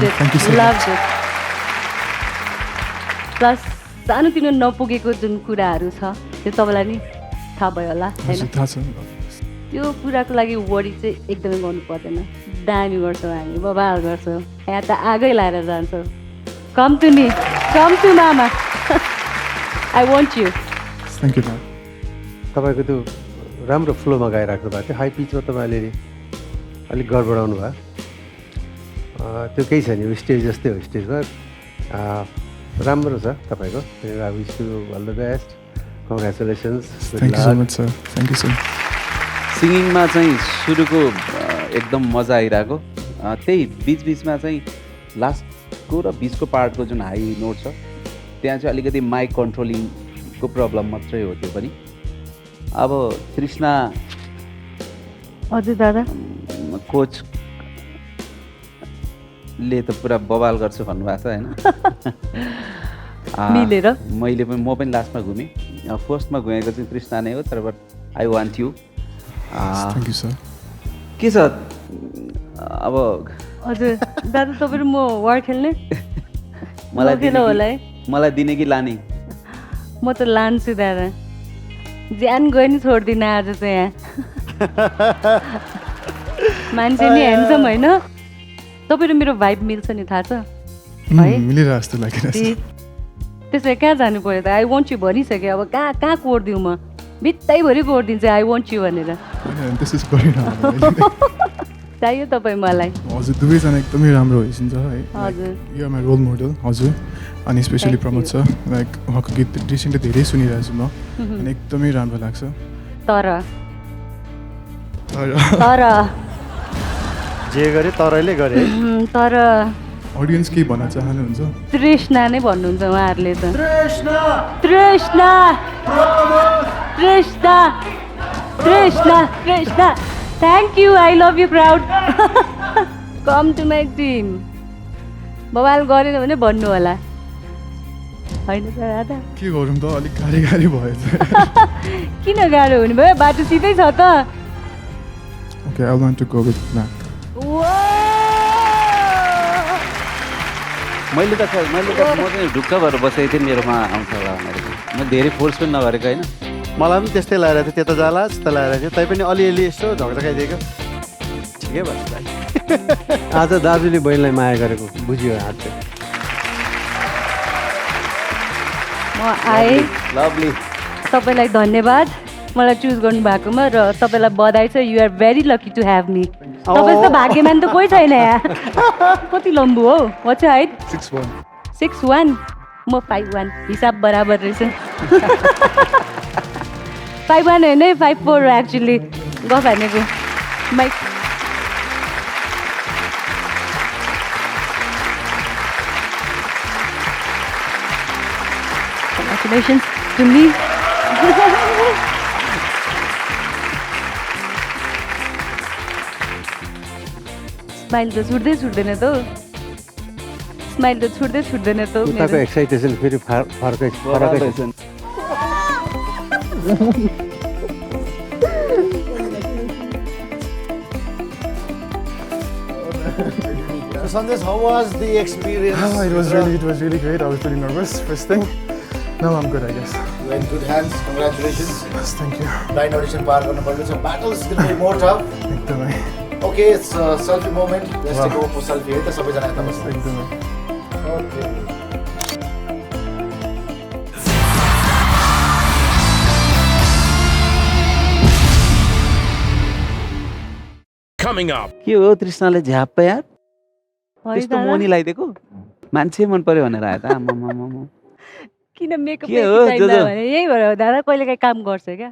प्लस सानोतिनो नपुगेको जुन कुराहरू छ त्यो तपाईँलाई नि थाहा भयो होला होइन त्यो कुराको लागि वरि चाहिँ एकदमै गर्नु पर्दैन दामी गर्छौँ हामी बबाल गर्छौँ यहाँ त आगै लाएर जान्छौँ कम टु मामा I want you thank you ma'am तपाईँको त्यो राम्रो फ्लोमा गाइराख्नु भएको थियो हाई पिचमा तपाईँले अलिक गडबडाउनु भयो त्यो केही छैन स्टेज जस्तै हो स्टेजमा राम्रो छ तपाईँको I wish you all the best congratulations thank you so much sir thank you so much सिङ्गिङमा चाहिँ सुरुको एकदम मजा आइरहेको त्यही बिचबिचमा चाहिँ लास्टको र बिचको पार्टको जुन हाई नोट छ त्यहाँ चाहिँ अलिकति माइक कन्ट्रोलिङको प्रब्लम मात्रै हो त्यो पनि अब तृष्णा हजुर दादा कोचले त पुरा बवाल गर्छु भन्नुभएको छ होइन मिलेर म पनि लास्टमा घुमेँ फर्स्टमा घुमेको चाहिँ तृष्णा नै हो तर but I want you thank you sir के छ अब हजुर दादा तपाईँ र म वार खेल्ने मलाई दिने कि लाने म त लान्छु दादा ज्यान गयो नि छोड्दिनँ आज चाहिँ यहाँ मान्छे नि ह्यान्डसम होइन तपाईँ र मेरो भाइब मिल्छ नि थाहा छ है मिलिरहेको जस्तो लागिरहेछ त्यसो कहाँ जानु पऱ्यो त आई वान्ट यु भनिसकेँ अब कहाँ कोरिदिउँ म भित्तैभरि कोरिदिन्छु आई वान्ट यु भनेर चाहियो तपाईँ मलाई हजुर दुवैजना एकदमै राम्रो भइसक्छ है हजुर you are my role model हजुर अनि स्पेसली प्रमोद छ लाइक उहाँको गीत रिसेन्टली धेरै सुनिरहेको छु म अनि एकदमै राम्रो लाग्छ तर जे गरे तरैले गरे तर अडियन्स के भन्न चाहनुहुन्छ तृष्णा नै भन्नुहुन्छ उहाँहरूले त Trishna Krishna thank you I love you crowd come to my team बवाल गरेन भने भन्नु होला होइन त राधा के गरौँ त अलिक गाडी भएछ किन गाह्रो हुने भयो बाटो सिधै छ त Okay, I want to go with black. मैले त म चाहिँ ढुक्क भएर बसेको थिएँ मेरोमा आउँछ होला भनेर म धेरै फोर्स पनि नगरेको होइन मलाई पनि त्यस्तै लागेको थियो त्यता जाला त्यता लागेको थियो तैपनि अलिअलि यसो झकझकाइदिएको ठिकै भयो आज दाजुले बहिनीलाई माया गरेको बुझ्यो हात चाहिँ म आएँ लभली तपाईँलाई धन्यवाद मलाई चुज गर्नु भएकोमा र तपाईँलाई बधाई छ you are very lucky to have me तपाईँ त भाग्यमान त कोही छैन यहाँ कति लम्बु हो वाट्स योर हाइट 6'1" म 5'1" हिसाब बराबर रहेछ 5'1" होइन 5'4" एक्चुली गफ हानेको mike Congratulations to me. Smile त छुट्दैन त स्माइल त छुट्दैन त उताको एक्साइटेसन फेरि फरकै छ So Sandesh, how was the experience? It was really great. I was really nervous first thing. Now I'm good, I guess. You're in good hands. Congratulations. Yes, thank you. Blind audition पार गर्नु पर्यो. So battles will be more tough. एकदमै. Okay, it's a selfie moment. Let's take over for selfie. है त सबैजना यता बस्नु. एकदमै. Okay. Coming up. के हो तृष्णाले झ्याप्प यार त्यस्तो मोनी लगाइदिएको मान्छे मन पर्यो भनेर आयो त आमामामा किन मेकअप के हो भने यही भएर दादा कहिलेकाहीँ काम गर्छ क्या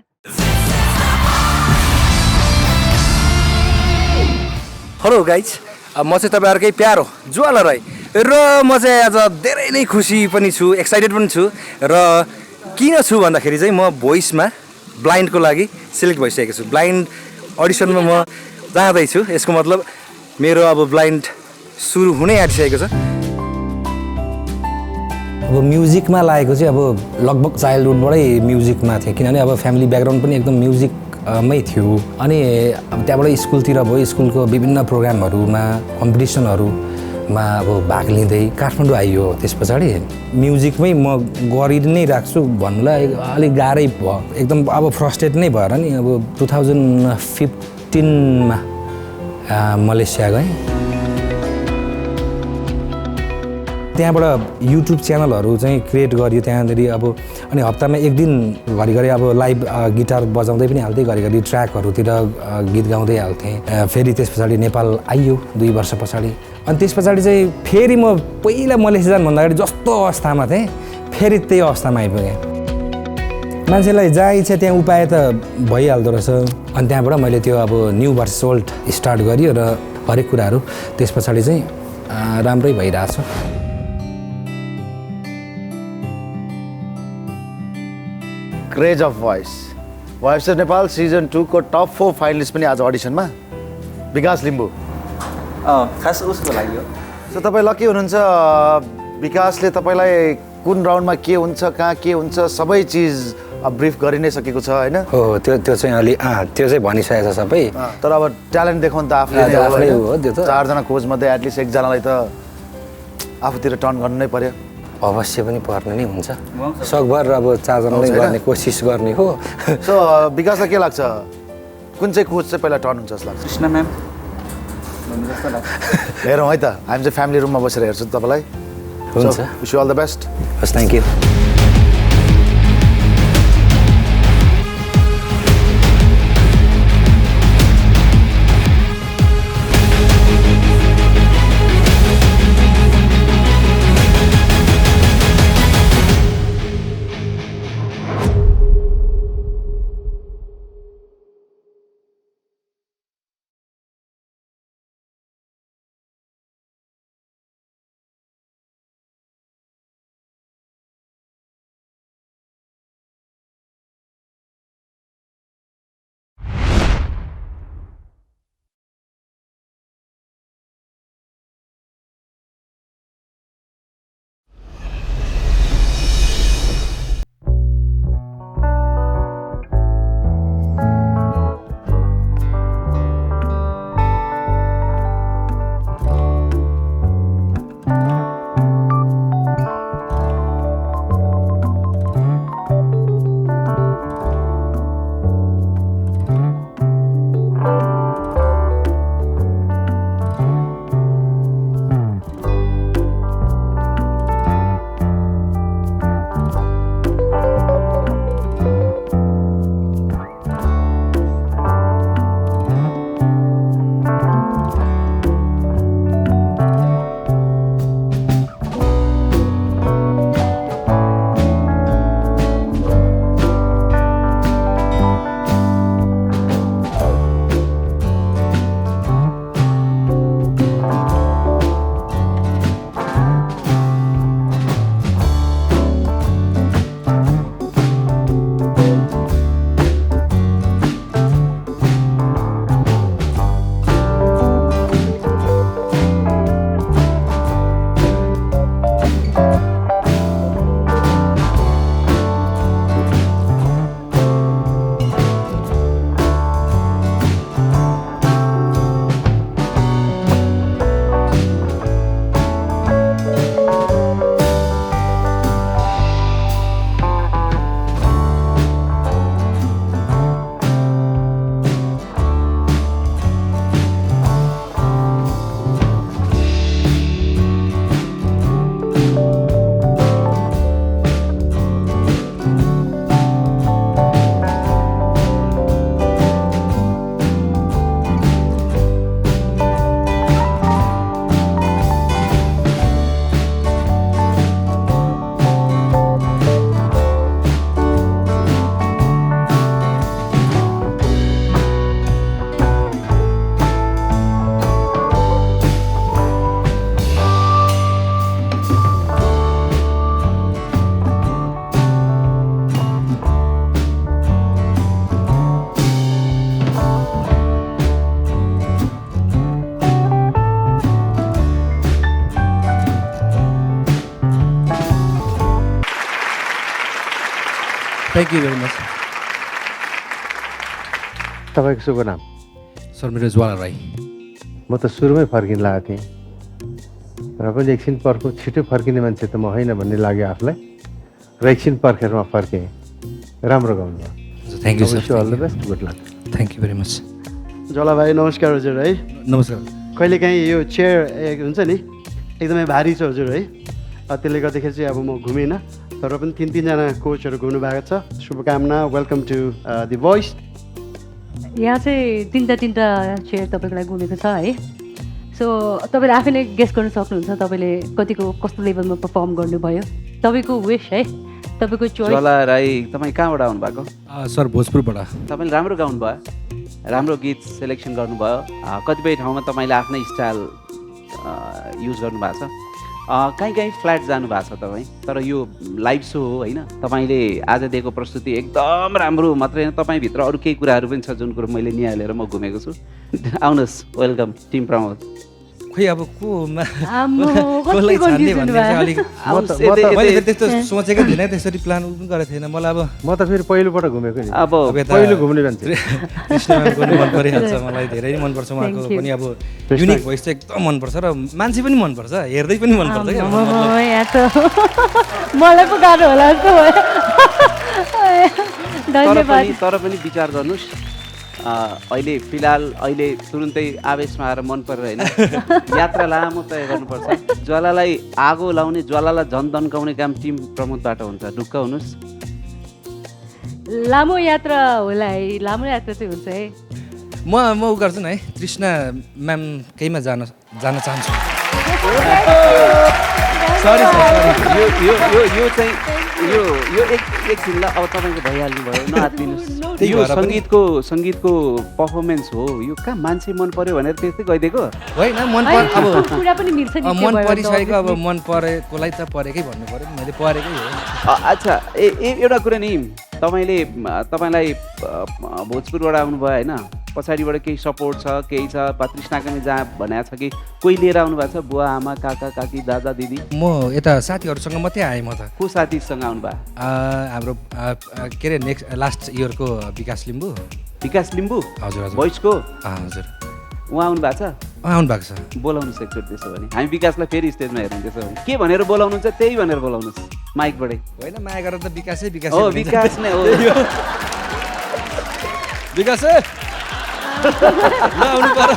हेलो गाइज म चाहिँ तपाईँहरूकै प्यारो ज्वाला राई र म चाहिँ आज धेरै नै खुसी पनि छु एक्साइटेड पनि छु र किन छु भन्दाखेरि चाहिँ म भोइसमा ब्लाइन्डको लागि सिलेक्ट भइसकेको छु ब्लाइन्ड अडिसनमा म जाँदैछु यसको मतलब मेरो अब ब्लाइन्ड सुरु हुनै आँटिसकेको छ अब म्युजिकमा लागेको चाहिँ अब लगभग चाइल्डहुडबाटै म्युजिकमा थिएँ किनभने अब फ्यामिली ब्याकग्राउन्ड पनि एकदम म्युजिकमै थियो अनि अब त्यहाँबाट स्कुलतिर भयो स्कुलको विभिन्न प्रोग्रामहरूमा कम्पिटिसनहरूमा अब भाग लिँदै काठमाडौँ आइयो त्यस पछाडि म्युजिकमै म गरि नै राख्छु भन्नुलाई अलिक गाह्रै भयो एकदम अब फ्रस्ट्रेट नै भएर नि अब 2015मा मलेसिया गएँ त्यहाँबाट युट्युब च्यानलहरू चाहिँ क्रिएट गरियो त्यहाँनिर अब अनि हप्तामा एक दिन घरिघरि अब लाइभ गिटार बजाउँदै पनि हाल्थेँ घरिघरि ट्र्याकहरूतिर गीत गाउँदै हाल्थेँ फेरि त्यस पछाडि नेपाल आइयो 2 वर्ष पछाडि अनि त्यस पछाडि चाहिँ फेरि म पहिला मलेसिया जानुभन्दा अगाडि जस्तो अवस्थामा थिएँ फेरि त्यही अवस्थामा आइपुगेँ मान्छेलाई जहाँ इच्छा त्यहाँ उपाय त भइहाल्दो रहेछ अनि त्यहाँबाट मैले त्यो अब न्यू भर्सेस ओल्ड स्टार्ट गरियो र हरेक कुराहरू त्यस पछाडि चाहिँ राम्रै भइरहेछ craze of voice voice of Nepal season 2 को टप 4 फाइनलिस्ट पनि आज अडिसनमा विकास लिम्बू खास उसको लागि हो सो तपाईँ लकी हुनुहुन्छ विकासले तपाईँलाई कुन राउन्डमा के हुन्छ कहाँ के हुन्छ सबै चिज ब्रिफ गरि नै सकेको छ होइन हो त्यो चाहिँ अलि त्यो चाहिँ भनिसकेको छ सबै तर अब ट्यालेन्ट देखाउनु त आफूले हो त्यो त 4 जना कोच मध्ये एटलिस्ट एकजनालाई त आफूतिर टर्न गर्नु नै पर्यो अवश्य पनि पर्ने नै हुन्छ सकभर अब 4 जनाले गर्ने कोसिस गर्ने हो सो विकासलाई के लाग्छ कुन चाहिँ कोच चाहिँ पहिला टर्न हुन्छ जस्तो लाग्छ कृष्ण म्याम हेरौँ है त हामी चाहिँ फ्यामिली रुममा बसेर हेर्छौँ तपाईँलाई हुन्छ wish you all the best हस् thank you thank you very much. तपाईँको शुभ नाम? सर मेरो ज्वाला राई। म त सुरुमै फर्किन लागेको थिएँ र पनि एकछिन पर्खौँ, छिटो फर्किने मान्छे त म होइन भन्ने लाग्यो आफूलाई र एकछिन पर्खेर म फर्केँ। राम्रो गाउनुभयो। Thank you sir. All the best, good luck. Thank you very much. Jwala भाइ नमस्कार हजुर है। नमस्कार। कहिलेकाहीँ यो चेयर हुन्छ नि एकदमै भारी छ हजुर है, त्यसले गर्दाखेरि चाहिँ अब म घुमिनँ, तर पनि तिनजना कोचहरू घुम्नु भएको छ। शुभकामना, वेलकम टु दि भोइस। यहाँ चाहिँ तिनवटा चेयर तपाईँको लागि घुमेको छ है। सो तपाईँले आफै नै गेस गर्न सक्नुहुन्छ तपाईँले कतिको कस्तो लेभलमा पर्फर्म गर्नुभयो। तपाईँको विश है, तपाईँको चोइस। ज्वाला राई तपाईँ कहाँबाट आउनुभएको? सर भोजपुरबाट। तपाईँले राम्रो गाउनुभयो, राम्रो गीत सेलेक्सन गर्नुभयो। कतिपय ठाउँमा तपाईँले आफ्नै स्टाइल युज गर्नुभएको छ। कहीँ फ्ल्याट जानुभएको छ तपाईँ, तर यो लाइभ सो हो होइन। तपाईँले आज दिएको प्रस्तुति एकदम राम्रो मात्रै होइन, तपाईँभित्र अरू केही कुराहरू पनि छ जुन कुरो मैले निहालेर म घुमेको छु। आउनुहोस्, वेलकम टिम प्रमोद। खोइ अब कसलाई छान्ने भन्ने चाहिँ अलिक मैले त्यस्तो सोचेकै थिइनँ, त्यसरी प्लान पनि गरेको थिएन। मलाई अब म त फेरि पहिलोपल्ट घुमेको नि, अब पहिलो घुम्ने मान्छे। कृष्णमानको पनि मन परिहाल्छ, मलाई धेरै नै मनपर्छ उहाँको पनि। अब युनिक भोइस चाहिँ एकदम मनपर्छ र मान्छे पनि मनपर्छ, हेर्दै पनि मनपर्छ क्या। मलाई पो गाह्रो होला जस्तो भयो। तर पनि विचार गर्नुहोस्, अहिले फिलहाल अहिले तुरुन्तै आवेशमा आएर मन परेर होइन, यात्रा लामो तय गर्नुपर्छ। ज्वालालाई आगो लाउने, ज्वालालाई झन दन्काउने काम टिम प्रमोदबाट हुन्छ। ढुक्क हुनुहोस्। लामो यात्रा होला है, लामो यात्रा चाहिँ हुन्छ है। म उ गर्छु नि है, तृष्णा म्याम केहीमा जान चाहन्छु। सरी यो चाहिँ यो एकछिनलाई अब तपाईँको भइहाल्नु भयो, नआत्तिनुहोस्। यो सङ्गीतको पर्फर्मेन्स हो, यो कहाँ मान्छे मन पर्यो भनेर त्यस्तै गइदिएको होइन। मन परिसकेको, अब मन परेकोलाई त परेकै भन्नु पऱ्यो, मैले परेकै हो। अच्छा, एउटा कुरा नि, तपाईँलाई भोजपुरबाट आउनुभयो होइन, पछाडिबाट केही सपोर्ट छ, केही छ, तृष्णाकमै जहाँ भनेको छ कि कोही लिएर आउनु भएको छ, बुवा आमा काका काकी दादा दिदी? म यता साथीहरूसँग मात्रै आएँ। म त को साथीसँग आउनुभयो? हाम्रो के अरे नेक्स्ट लास्ट इयरको विकास लिम्बू। विकास लिम्बू? हजुर हजुर। भोइसको? हजुर। उहाँ आउनु भएको छ? आउनु भएको छ। बोलाउनुहोस् एकचोटि त्यसो भने, हामी विकासलाई फेरि स्टेजमा हेरौँ। त्यसो भने के भनेर बोलाउनुहुन्छ त्यही भनेर बोलाउनुहोस् माइकबाटै। होइन, माया गरेर त विकासै हो, विकास नै हो। विकास आउनु पर्यो।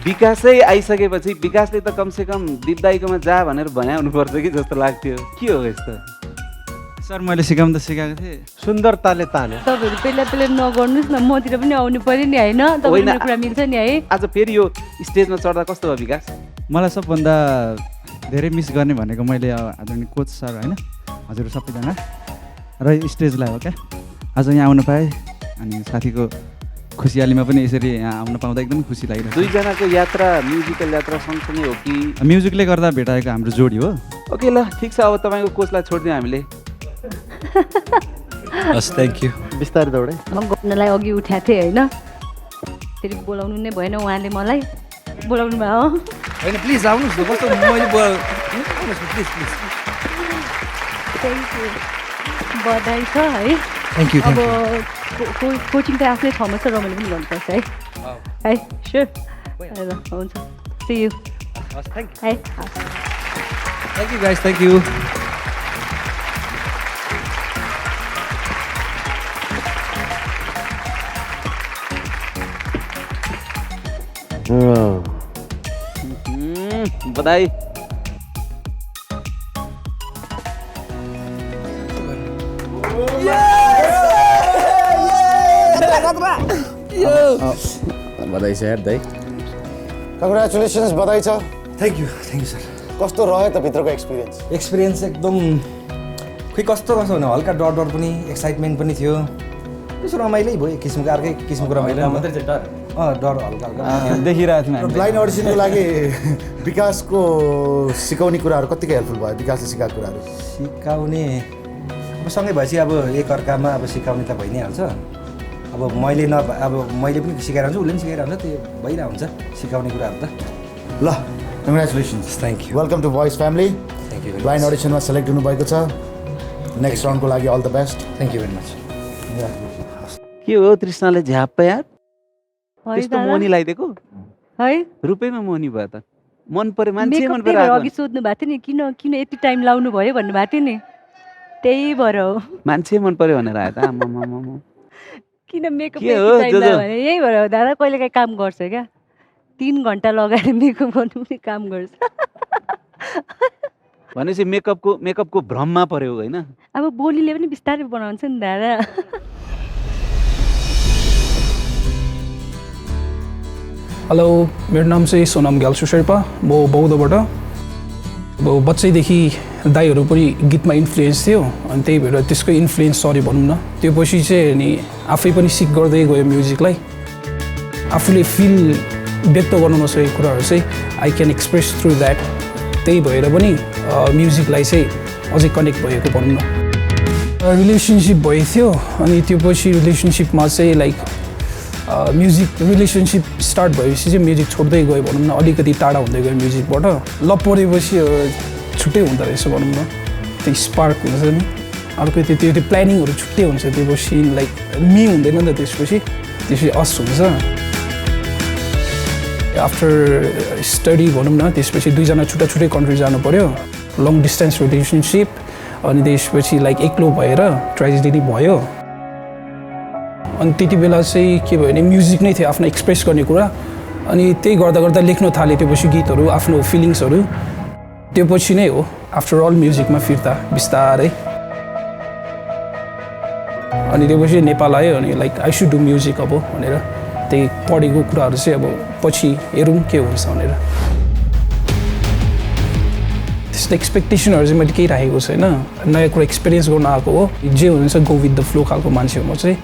विकासै आइसकेपछि विकासले त कमसेकम दिपदाईकोमा जा भनेर भने हुनुपर्छ कि जस्तो लाग्थ्यो। के हो यस्तो? सर मैले सिकाउनु त सिकाएको थिएँ, सुन्दरताले तान्यो। तपाईँहरू पहिला नगर्नुहोस् न, मतिर पनि आउनु पर्यो नि होइन, तपाईँको कुरा मिल्छ नि है। आज फेरि यो स्टेजमा चढ्दा कस्तो भयो विकास? मलाई सबभन्दा धेरै मिस गर्ने भनेको मैले आदरणीय कोच सर होइन, हजुर सबैजना र स्टेजलाई हो क्या। आज यहाँ आउनु पाएँ अनि साथीको खुसियालीमा पनि यसरी यहाँ आउन पाउँदा एकदम खुसी लागिरहेको छ। दुईजनाको यात्रा म्युजिकल यात्रा सँगसँगै हो कि? म्युजिकले गर्दा भेटाएको हाम्रो जोडी हो। ओके ल, ठिक छ, अब तपाईँको कोचलाई छोडिदिउँ हामीले। हस्, थ्याङ्क यू। बिस्तारै दौडे। म घुम्नलाई अघि उठाएको थिएँ होइन, फेरि बोलाउनु नै भएन उहाँले, मलाई बोलाउनु भयो। होइन प्लिज आउनुहोस् न, कस्तो मैले प्लिज प्लिज। थ्याङ्क यू, बधाई छ है। Thank you. अब कोचिङ त आफ्नै ठाउँमा छ, रमाइलो पनि गर्नुपर्छ है। है स्योर, ल हुन्छ, सी यू। है thank you guys, thank you. बधाई। बधाई छ यार दाइ। कङ्ग्रेचुलेसन्स, बधाई छ। Thank you sir. कस्तो रह्यो त भित्रको एक्सपिरियन्स एकदम खोइ कस्तो भने हल्का डर पनि, एक्साइटमेन्ट पनि थियो, त्यसो रमाइलै भयो। एक किसिमको अर्कै किसिमको रमाइलो मात्रै चाहिँ डर हल्का हल्का देखिरहेको थियौँ। ब्लाइन्ड अडिसनको लागि विकासको सिकाउने कुराहरू कतिको हेल्पफुल भयो? विकासले सिकाएको कुराहरू सिकाउने अब सँगै भएपछि अब एकअर्कामा अब सिकाउने त भइ नै हाल्छ। अब मैले पनि सिकाइरहन्छु, उसले पनि सिकाइरहन्छ, त्यो भइरहेको हुन्छ सिकाउने कुराहरू त। ल congratulations thank you welcome to voice family thank you blind अडिसनमा सेलेक्ट हुनुभएको छ नेक्स्ट राउन्डको लागि all the best thank you very much के हो तृष्णाले झ्याप्प यार है त्यस्तो दादा। मोनी लगाइदिएको है रुपैयाँमा मोनी भयो त मन पर्यो मान्छे मन पर्यो अघि सोध्नु भएको थियो नि किन किन यति टाइम लाउनु भयो भन्नुभएको थियो नि त्यही भएर हो मान्छे मन पर्यो भनेर आयो त आमामामा किन मेकअप के हो, टाइम जोजो? भने यही भएर हो दादा कहिले काहीँ काम गर्छ क्या 3 घन्टा लगाएर मेकअप गर्नु पनि काम गर्छ भनेपछि मेकअपको भ्रममा पर्यो होइन अब बोलीले पनि बिस्तारै बनाउँछ नि दादा हेलो मेरो नाम चाहिँ सोनाम ग्याल्सु शेर्पा म बौद्धबाट अब बच्चैदेखि दाईहरू पनि गीतमा इन्फ्लुएन्स थियो अनि त्यही भएर त्यसको इन्फ्लुएन्स सरी भनौँ न त्यो पछि चाहिँ अनि आफै पनि सिक गर्दै गयो म्युजिकलाई आफूले फिल व्यक्त गर्नु नसकेको कुराहरू चाहिँ I can express through that त्यही भएर पनि म्युजिकलाई चाहिँ अझै कनेक्ट भएको भनौँ न रिलेसनसिप भएको थियो अनि त्यो पछि रिलेसनसिपमा चाहिँ लाइक म्युजिक रिलेसनसिप स्टार्ट भएपछि चाहिँ म्युजिक छोड्दै गयो भनौँ न अलिकति टाढा हुँदै गयो म्युजिकबाट लभ परेपछि छुट्टै हुँदो रहेछ भनौँ न त्यो स्पार्क हुन्छ नि अर्को त्यो प्लानिङहरू छुट्टै हुन्छ त्यो पछि लाइक मी हुँदैन नि त त्यसपछि अस हुन्छ आफ्टर स्टडी भनौँ न त्यसपछि दुईजना छुट्टा छुट्टै कन्ट्री जानु पऱ्यो लङ डिस्टेन्स रिलेसनसिप अनि त्यसपछि लाइक एक्लो भएर ट्रेजेडी भयो अनि त्यति बेला चाहिँ के भयो भने म्युजिक नै थियो आफ्नो एक्सप्रेस गर्ने कुरा अनि त्यही गर्दा गर्दा लेख्न थालेँ त्यो पछि गीतहरू आफ्नो फिलिङ्सहरू त्यो पछि नै हो आफ्टर अल म्युजिकमा फिर्ता बिस्तारै अनि त्यो पछि नेपाल आयो अनि like I should do music अब भनेर त्यही पढेको कुराहरू चाहिँ अब पछि हेरौँ के हुन्छ भनेर त्यस्तो एक्सपेक्टेसनहरू चाहिँ मैले केही राखेको छैन नयाँ कुरा एक्सपिरियन्स गर्न आएको हो जे हुन्छ गो विथ द फ्लो खालको मान्छे हो म चाहिँ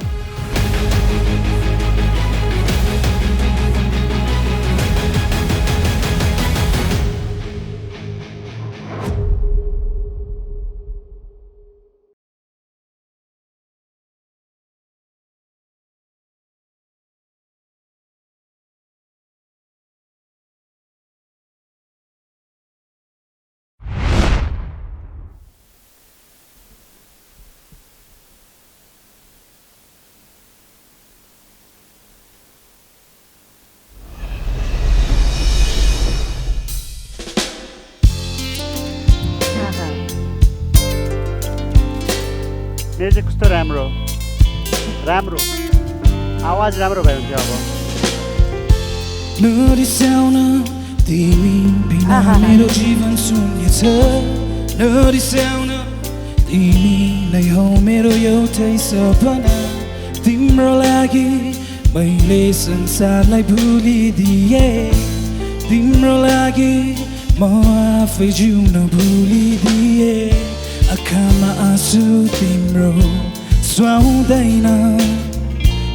म्युजिक कस्तो राम्रो राम्रो आवाज राम्रो भयो हुन्थ्यो अब नरिसाउन तिमी बिना मेरो जीवन शून्य छ नरिसाउन तिमी नै हौ मेरो एउटै सपना तिम्रो लागि मैले संसारलाई भुलिदिए तिम्रो लागि म आफै जिउन भुलिदिए आँखामा आँसु तिम्रो सुहाउँदैन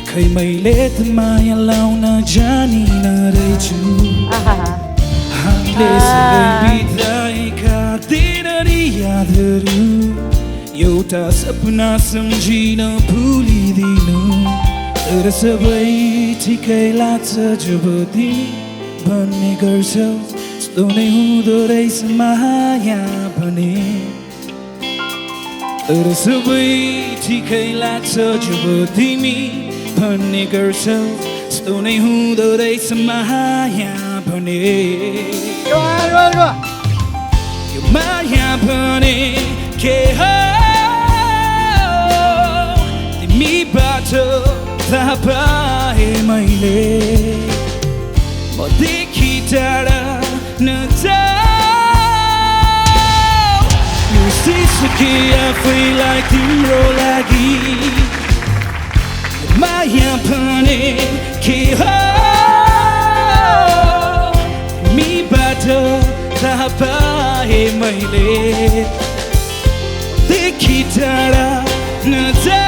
खै मैले त माया लाउन जानिन रहेछु हामीले सँगै बिताएका दिन र यादहरू एउटा सपना सम्झिन भुलिदिनु तर सबै ठिकै लाग्छ जब तिमी भन्ने गर्छौ यस्तो नै हुँदो रहेछ माया भने तर सबै ठिकै लाग्छ जब तिमी भन्ने गर्छौ यस्तो नै हुँदो रहेछ माया भने यो माया भने के हो तिमीबाट थाहा पाएँ मैले मदेखि टाढा नजा बिर्सिसके आफैलाई तिम्रो लागि माया भने के हो तिमीबाट थाहा पाएँ मैले देखि टाढा नजा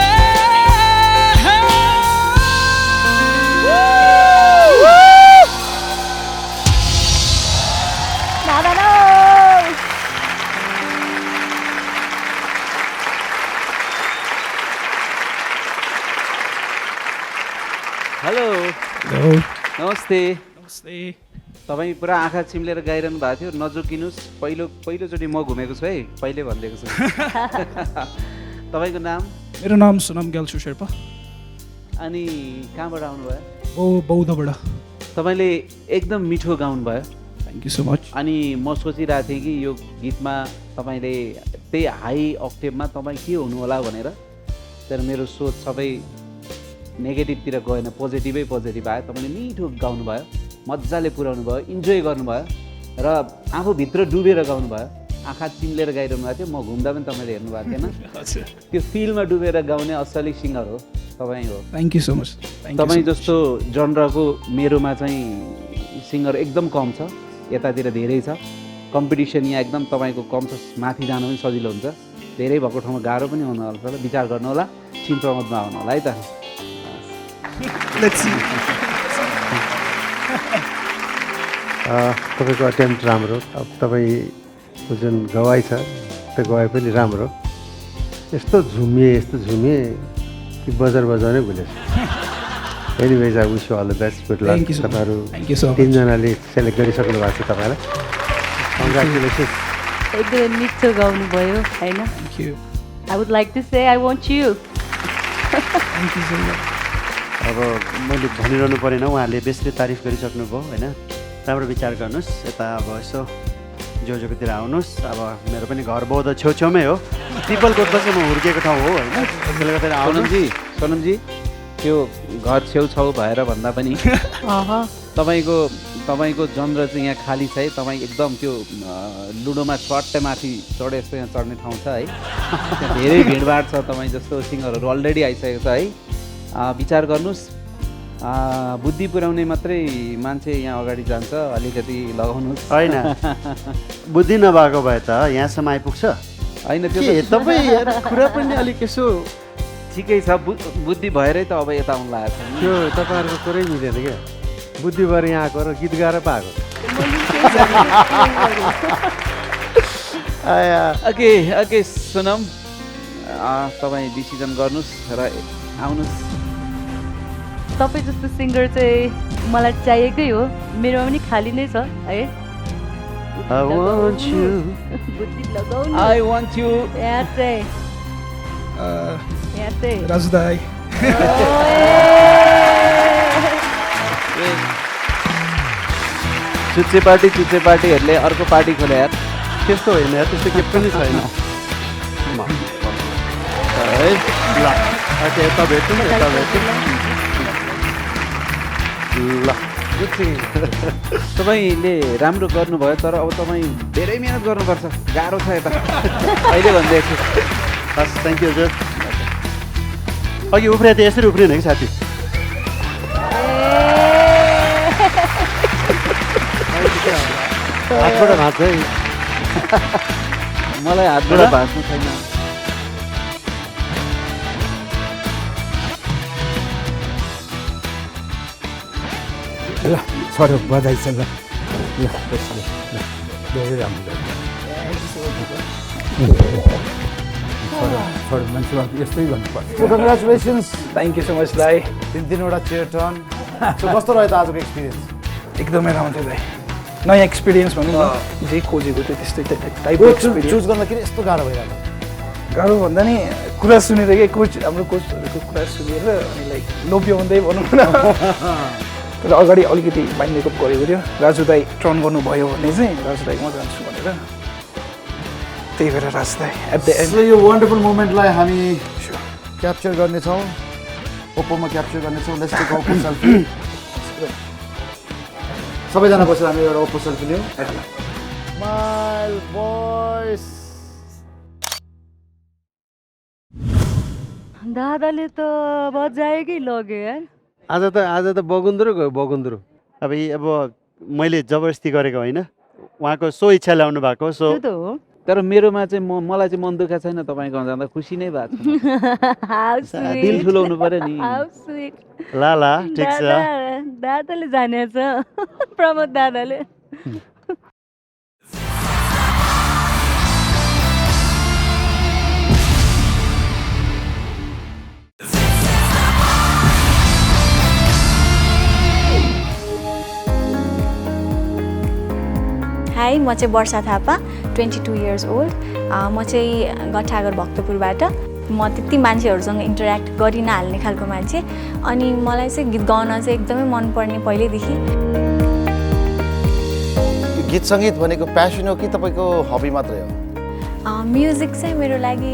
हेलो हेलो नमस्ते नमस्ते तपाईँ पुरा आँखा चिम्लेर गाइरहनु भएको थियो, नजोकिनुहोस्। पहिलोचोटि म घुमेको छु है, पहिले भनिदिएको छु। तपाईँको नाम? मेरो नाम सोनम ग्याल्सु शेर्पा। अनि कहाँबाट आउनुभयो? बौद्धबाट। तपाईँले एकदम मिठो गाउनुभयो। Thank you so much. अनि म सोचिरहेको थिएँ कि यो गीतमा तपाईँले त्यही हाई अक्टेभमा तपाईँ के हुनु होला भनेर, तर मेरो सोच सबै नेगेटिभतिर गएन, पोजिटिभै पोजिटिभ आयो। तपाईँले मिठो गाउनुभयो, मजाले पुर्याउनु भयो, इन्जोय गर्नुभयो र आफूभित्र डुबेर गाउनुभयो। आँखा चिम्लेर गाइरहनु भएको थियो, म घुम्दा पनि तपाईँले हेर्नु भएको थिएन। त्यो फिल्डमा डुबेर गाउने असली सिङ्गर हो तपाईँ हो। Thank you so much. तपाईँ जस्तो जनरको मेरोमा चाहिँ सिङ्गर एकदम कम छ, यतातिर धेरै छ। कम्पिटिसन यहाँ एकदम तपाईँको कम छ, माथि जानु पनि सजिलो हुन्छ। धेरै भएको ठाउँमा गाह्रो पनि हुनसक्छ, विचार गर्नु होला, टिम प्रमोदमा आउनु होला है त। तपाईँको अटेम्प्ट राम्रो। अब तपाईँको जुन गवाई छ त्यो गवाई पनि राम्रो। यस्तो झुमिए कि बजार बजाउनै भुलेछ। Anyways I wish you all the best, good luck. तपाईँहरू 3जनाले सेलेक्ट गरिसक्नु भएको छ तपाईँलाई, कङ्ग्रेचुलेसन्स। एकदमै मिठो गाउनुभयो होइन। I would like to say I want you. अब मैले भनिरहनु परेन, उहाँहरूले बेसले तारिफ गरिसक्नुभयो होइन। राम्रो विचार गर्नुहोस्, यता अब यसो जोजोकोतिर आउनुहोस्। अब मेरो पनि घर बौद्ध छेउछेउमै हो, पिपलकोटमा चाहिँ म हुर्किएको ठाउँ हो होइन। त्यसले गर्दा सोनमजी त्यो घर छेउछाउ भएर भन्दा पनि तपाईँको जनर चाहिँ यहाँ खाली छ है। तपाईँ एकदम त्यो लुडोमा चट्टै माथि चढे जस्तो यहाँ चढ्ने ठाउँ छ है। धेरै भिडभाड छ, तपाईँ जस्तो सिङ्गरहरू अलरेडी आइसकेको छ है। विचार गर्नुहोस्, बुद्धि पुर्याउने मात्रै मान्छे यहाँ अगाडि जान्छ, अलिकति लगाउनुहोस्। होइन, बुद्धि नभएको भए त यहाँसम्म आइपुग्छ होइन। त्यो तपाईँ कुरा पनि अलिक यसो ठिकै छ, बुद्धि भएरै त अब यता आउनु लागेको छ। त्यो तपाईँहरूको कुरै मिलेन क्या, बुद्धि भएर यहाँ आएको र गीत गाएर पाएको। ओके सोनम, तपाईँ डिसिजन गर्नुहोस् र आउनुहोस्। तपाईँ जस्तो सिङ्गर चाहिँ मलाई चाहिएकै हो, मेरोमा पनि खाली नै छ है। I want you. बुद्धि लगाउनु। I want you. यहाँ चाहिँ राजु दाई। चुच्चे पार्टीहरूले अर्को पार्टी खोले यार। त्यस्तो होइन यार, त्यस्तो के पनि छैन। यता भेट्नु न, यता भेट्नु ल। तपाईँले राम्रो गर्नुभयो, तर अब तपाईँ धेरै मिहिनेत गर्नुपर्छ, गाह्रो छ यता। अहिले भनिदिएको छु। हस्, थ्याङ्क यू हजुर। अघि उफ्रिए त यसरी उफ्रिएन कि साथी। हातबाट भाँच्छ है। मलाई हातबाट भाँच्नु छैन। ल छोरो बधाई छ। ल धेरै राम्रो छोरो मान्छे यस्तै भन्नुपर्छ। Congratulations. Thank you so much दाई। 3-3वटा चेयर टर्न। कस्तो रह्यो त आजको एक्सपिरियन्स? एकदमै राम्रो थियो दाई, नयाँ एक्सपिरियन्स भनौँ न, जे खोजेको थियो त्यस्तै टाइपको एक्सपिरियन्स। चुज गर्न किन यस्तो गाह्रो भइरहेको? गाह्रो भन्दा नि कुरा सुनेर के हाम्रो कोचहरूको कुरा सुनेर अनि लाइक लोभ्यो हुँदै भनौँ न। तर अगाडि अलिकति माइन्ड मेकअप गरेको थियो, राजु दाई टर्न गर्नुभयो भने चाहिँ राजु दाई म जान्छु भनेर, त्यही भएर राजु दाई एट द एन्ड। यो वन्डरफुल मोमेन्टलाई हामी क्याप्चर गर्नेछौँ, ओप्पोमा क्याप्चर गर्नेछौँ। Let's take Oppo selfie. सबैजना बसेर हामी एउटा ओप्पो सेल्फी लियौँ। Smile boys. दादाले त बजाएकै लग्यो यार। आज त बगुन्द्रो गयो, बगुन्द्रो। अब मैले जबरजस्ती गरेको होइन, उहाँको सो इच्छा ल्याउनु भएको। सो तर मेरोमा चाहिँ मलाई चाहिँ मन दुःख छैन, तपाईँको जाँदा खुसी नै भएको छ। दिल ठुलो हुनु पर्यो नि। ला ठिक छ। दादाले जानेछ, प्रमोद दादाले। हाई, म चाहिँ वर्षा थापा, 22 इयर्स ओल्ड। म चाहिँ गठागर भक्तपुरबाट। म त्यति मान्छेहरूसँग इन्टरेक्ट गरि नहाल्ने खालको मान्छे, अनि मलाई चाहिँ गीत गाउन चाहिँ एकदमै मनपर्ने पहिल्यैदेखि। गीत सङ्गीत भनेको प्यासन हो कि तपाईँको हबी मात्रै हो? म्युजिक चाहिँ मेरो लागि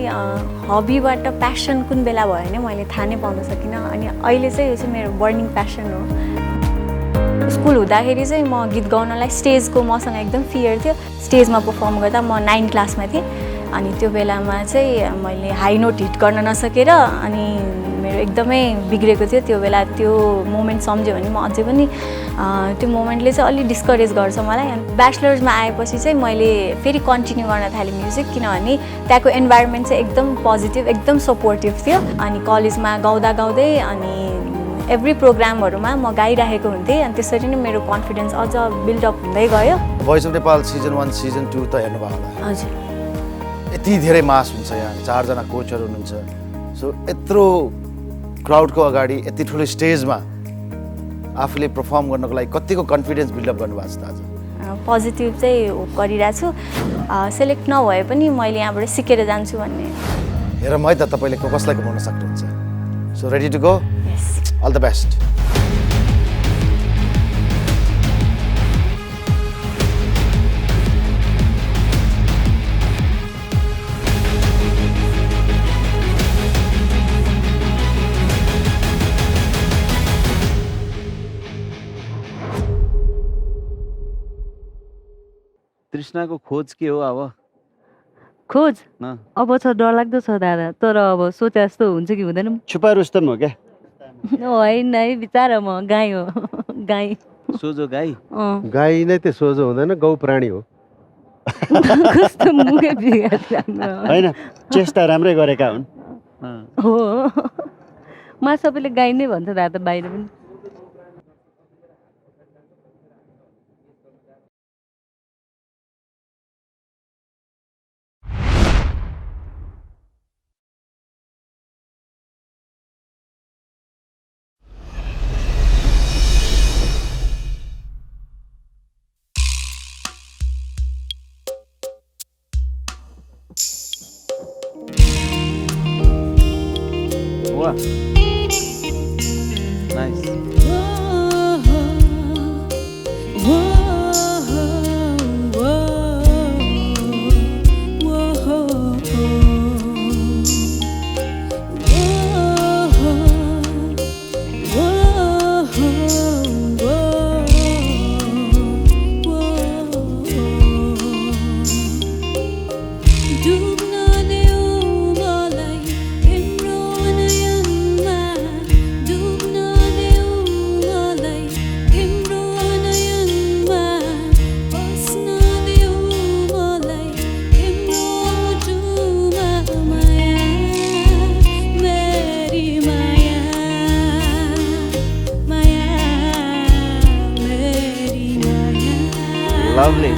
हबीबाट प्यासन कुन बेला भयो भने मैले थाहा नै पाउन सकिनँ, अनि अहिले चाहिँ यो चाहिँ मेरो बर्निङ प्यासन हो। स्कुल हुँदाखेरि चाहिँ म गीत गाउनलाई स्टेजको मसँग एकदम फियर थियो। स्टेजमा पर्फर्म गर्दा म 9 क्लासमा थिएँ, अनि त्यो बेलामा चाहिँ मैले हाई नोट हिट गर्न नसकेर अनि मेरो एकदमै बिग्रेको थियो। त्यो बेला त्यो मोमेन्ट सम्झ्यो भने म अझै पनि त्यो मोमेन्टले चाहिँ अलि डिस्करेज गर्छ मलाई। अनि ब्याचलर्समा आएपछि चाहिँ मैले फेरि कन्टिन्यू गर्न थालेँ म्युजिक, किनभने त्यहाँको इन्भाइरोमेन्ट चाहिँ एकदम पोजिटिभ, एकदम सपोर्टिभ थियो। अनि कलेजमा गाउँदा गाउँदै अनि एभ्री प्रोग्रामहरूमा म गाइरहेको हुन्थेँ, अनि त्यसरी नै मेरो कन्फिडेन्स अझ बिल्डअप हुँदै गयो। Voice of Nepal season 1 season 2 त हेर्नुभयो होला? हजुर। यति धेरै मास हुन्छ यहाँ, 4 जना कोचहरू हुनुहुन्छ। सो यत्रो क्राउडको अगाडि यति ठुलो स्टेजमा आफूले पर्फर्म गर्नको लागि कतिको कन्फिडेन्स बिल्डअप गर्नुभएको छ त आज? पोजिटिभ चाहिँ गरिरहेको छु। सेलेक्ट नभए पनि मैले यहाँबाट सिकेर जान्छु भन्ने। हेरौँ है त तपाईँले कसलाई घुमाउन सक्नुहुन्छ। So ready to go? All the best. तृष्णाको खोज के हो अब? खोज अब छ, डरलाग्दो छ दादा, तर अब सोचे जस्तो हुन्छ कि हुँदैन। छुपा रुस्तम हो क्या? होइन है, बिचारा म गाई हो। गाई सोझो गाई? गाई नै त सोझो हुँदैन, गौ प्राणी हो। कस्तो मुखै बिगार्नु होइन, चेष्टा राम्रै गरेका हुन्। हो, मा सबैले गाई नै भन्छ दादा, बाहिर पनि। Nice. Lovely.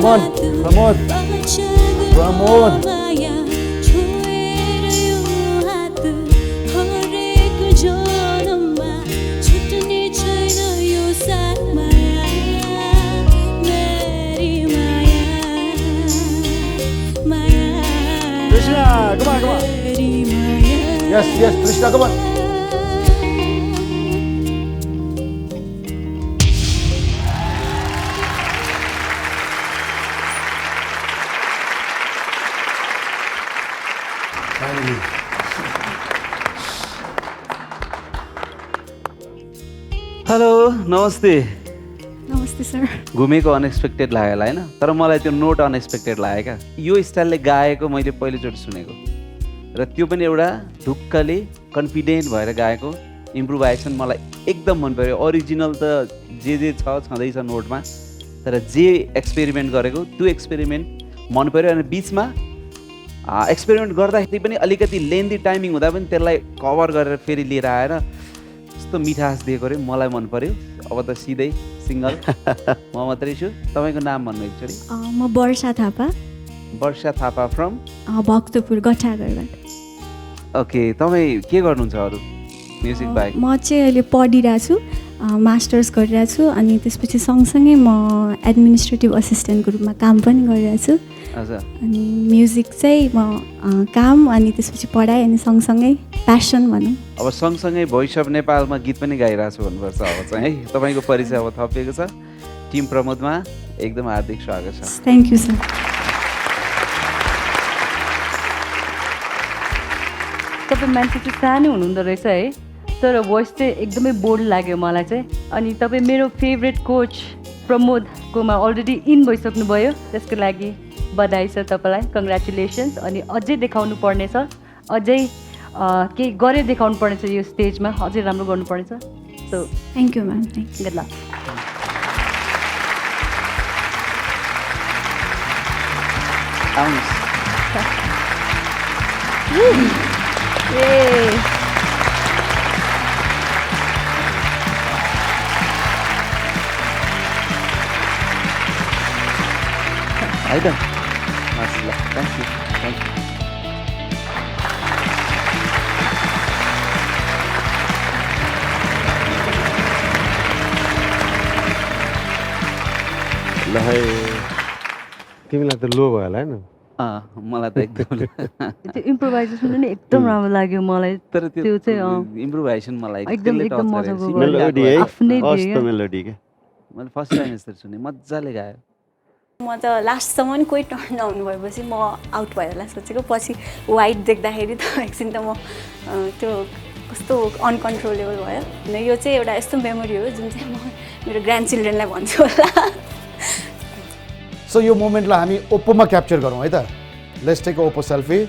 Come on. Krishna, come on. Yes, Krishna, come on. Hello नमस्ते नमस्ते सर घुमेको अनएक्सपेक्टेड लाग्यो होला होइन तर मलाई त्यो नोट अनएक्सपेक्टेड लाग्यो क्या यो स्टाइलले गाएको मैले पहिलोचोटि सुनेको र त्यो पनि एउटा ढुक्कले कन्फिडेन्ट भएर गाएको इम्प्रोभाइजेसन मलाई एकदम मन पर्यो अरिजिनल त जे छँदैछ नोटमा तर जे एक्सपेरिमेन्ट गरेको त्यो एक्सपेरिमेन्ट मन पर्यो अनि बिचमा एक्सपेरिमेन्ट गर्दाखेरि पनि अलिकति लेन्दी टाइमिङ हुँदा पनि त्यसलाई कभर गरेर फेरि लिएर आएर यस्तो मिठास दिएको रे मलाई मन पर्यो अब त सिधै सिङ्गल म मात्रै छु तपाईँको नाम भन्नु एकचोटि म वर्षा थापा वर्षा थापा फ्रम भक्तपुर गठागढबाट ओके तपाईँ के गर्नुहुन्छ अरू म्युजिक बाहेक म चाहिँ अहिले पढिरहेको छु मास्टर्स गरिरहेको छु अनि त्यसपछि सँगसँगै म एडमिनिस्ट्रेटिभ असिस्टेन्टको रूपमा काम पनि गरिरहेको छु अनि म्युजिक चाहिँ म काम अनि त्यसपछि पढाइ अनि सँगसँगै प्यासन भनौँ अब सँगसँगै भोइस अफ नेपालमा गीत पनि गाइरहेको छु भन्नुपर्छ अब चाहिँ है तपाईँको परिचय अब थपिएको छ टिम प्रमोदमा एकदम हार्दिक स्वागत छ थ्याङ्क यू सर तपाईँ मान्छे चाहिँ सानो हुनुहुँदो रहेछ है तर भोइस चाहिँ एकदमै बोल्ड लाग्यो मलाई चाहिँ अनि तपाईँ मेरो फेभरेट कोच प्रमोदकोमा अलरेडी इन भइसक्नुभयो त्यसको लागि बधाई छ तपाईँलाई कङ्ग्रेचुलेसन्स अनि अझै देखाउनु पर्नेछ अझै केही गरेर देखाउनु पर्नेछ यो स्टेजमा अझै राम्रो गर्नुपर्नेछ so thank you ma'am thank you good lock है त मासुला थ्याङ्क यू ल है तिमीलाई त लो भयो होला होइन मलाई त एकदम त्यो इम्प्रोभाइजेसन पनि एकदम राम्रो लाग्यो मलाई तर त्यो चाहिँ इम्प्रोभाइजेसन मलाई एकदम मजाको मेलोडी है आफ्नै कस्तो मेलोडी के मैले फर्स्ट टाइम यसरी सुने मजाले गायो म त लास्टसम्म नि कोही टर्न नहुनु भएपछि म आउट भयो होला सोचेको पछि वाइट देख्दाखेरि त एकछिन त म त्यो कस्तो अनकन्ट्रोलेबल भयो अनि यो चाहिँ एउटा यस्तो मेमोरी हो जुन चाहिँ म मेरो ग्रान्ड चिल्ड्रेनलाई भन्छु होला सो यो मोमेन्टलाई हामी ओप्पोमा क्याप्चर गरौँ है त लेट्स टेक ओप्पो सेल्फी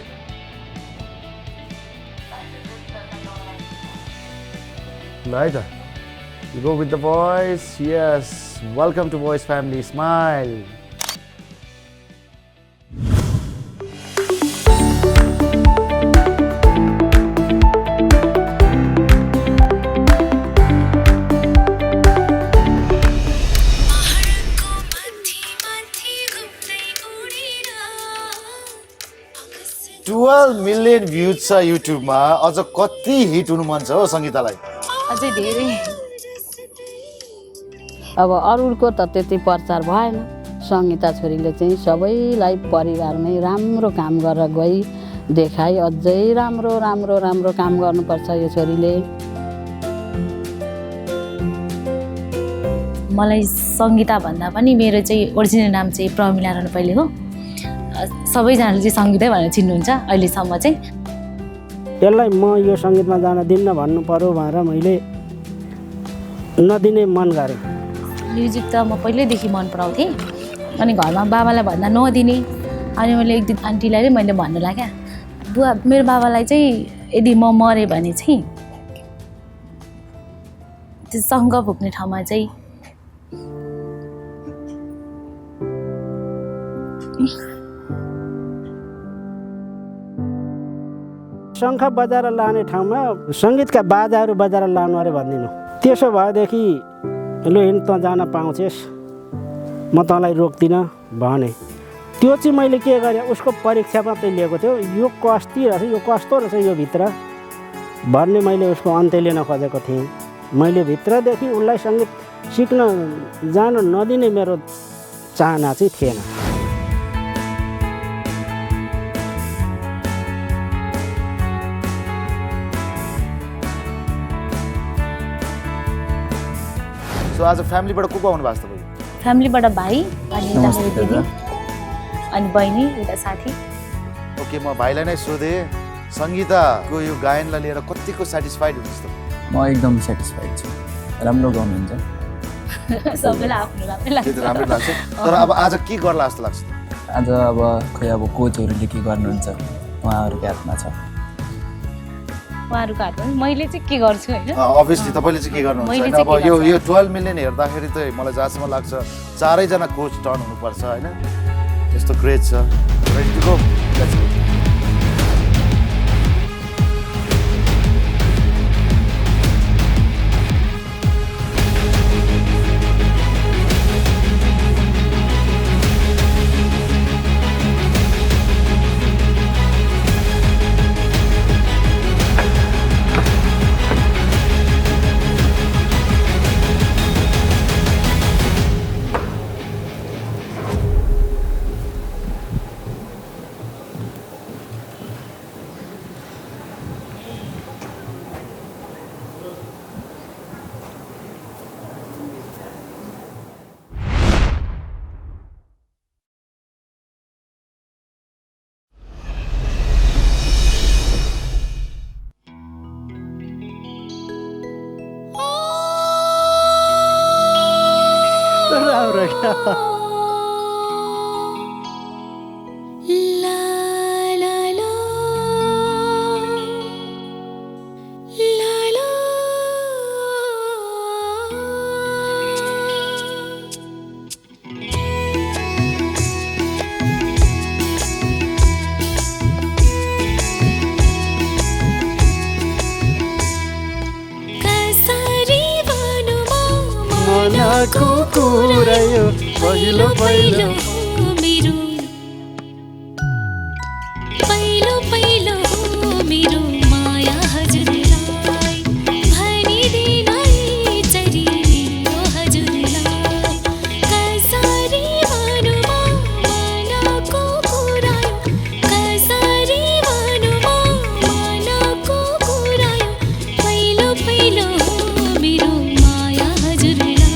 ल है त you go with the Voice yes welcome to voice family smile million views छ युट्युबमा अझ कति हिट हुनु मन छ हो सङ्गीतालाई अझै धेरै अब अरूको त त्यति प्रचार भएन सङ्गीता छोरीले चाहिँ सबैलाई परिवारमै राम्रो काम गरेर गई देखाइ अझै राम्रो राम्रो राम्रो काम गर्नुपर्छ यो छोरीले मलाई सङ्गीता भन्दा पनि मेरो चाहिँ ओरिजिनल नाम चाहिँ प्रमिला रणपैले हो सबैजनाले चाहिँ सङ्गीतै भनेर चिन्नुहुन्छ अहिलेसम्म चाहिँ यसलाई म यो सङ्गीतमा जान दिन्न भन्नु पर्यो भनेर मैले नदिने मन गरेँ म्युजिक त म पहिल्यैदेखि मन पराउँथेँ अनि घरमा बाबालाई भन्दा नदिने अनि मैले एक दिन आन्टीलाई नै मैले भन्नु लाग्यो बुवा मेरो बाबालाई चाहिँ यदि म मरेँ भने चाहिँ त्यो सङ्घ फुक्ने ठाउँमा चाहिँ शङ्ख बजाएर लाने ठाउँमा सङ्गीतका बाजाहरू बजाएर लानु अरे भनिदिनु त्यसो भएदेखि लु हिँड तँ जान पाउँछेस् म तँलाई रोक्दिनँ भने त्यो चाहिँ मैले के गरेँ उसको परीक्षा मात्रै लिएको थियो यो कस्ती रहेछ यो कस्तो रहेछ यो भित्र भन्ने मैले उसको अन्त्य लिन खोजेको थिएँ मैले भित्रदेखि उसलाई सङ्गीत सिक्न जान नदिने मेरो चाहना चाहिँ थिएन सो आज फ्यामिलीबाट को आउनु भएको छ तपाईँ फ्यामिलीबाट भाइ अनि यता मेरो दिदी अनि बहिनी एउटा साथी ओके म भाइलाई नै सोधेँ सङ्गीताको यो गायनलाई लिएर कतिको सेटिस्फाइड हुनुहुन्छ त म एकदम सेटिस्फाइड छु राम्रो गाउनुहुन्छ सबैलाई आफ्नो राम्रै त्यो त लाग्छ राम्रै लाग्छ तर अब आज के गर्ला जस्तो लाग्छ आज अब खै अब कोचहरूले के गर्नुहुन्छ उहाँहरूको हातमा छ उहाँहरूको हातमा मैले चाहिँ के गर्छु होइन अभियसली तपाईँले चाहिँ के गर्नुहुन्छ मैले होइन चाहिँ अब के यो गर्छु? यो 12 मिलियन हेर्दाखेरि चाहिँ मलाई जहाँसम्म लाग्छ चारैजना कोच टर्न हुनुपर्छ होइन यस्तो क्रेज छ ready to go let's go राम्रो क्या मनको कुरा यो पहिलो पहिलो मेरो पहिलो पहिलो मेरो माया हजुरलाई भनिदिन है चरी मेरो हजुरलाई कसरी भनौँ मनको कुरा यो कसरी भनौँ मनको कुरा यो पहिलो पहिलो मेरो माया हजुरलाई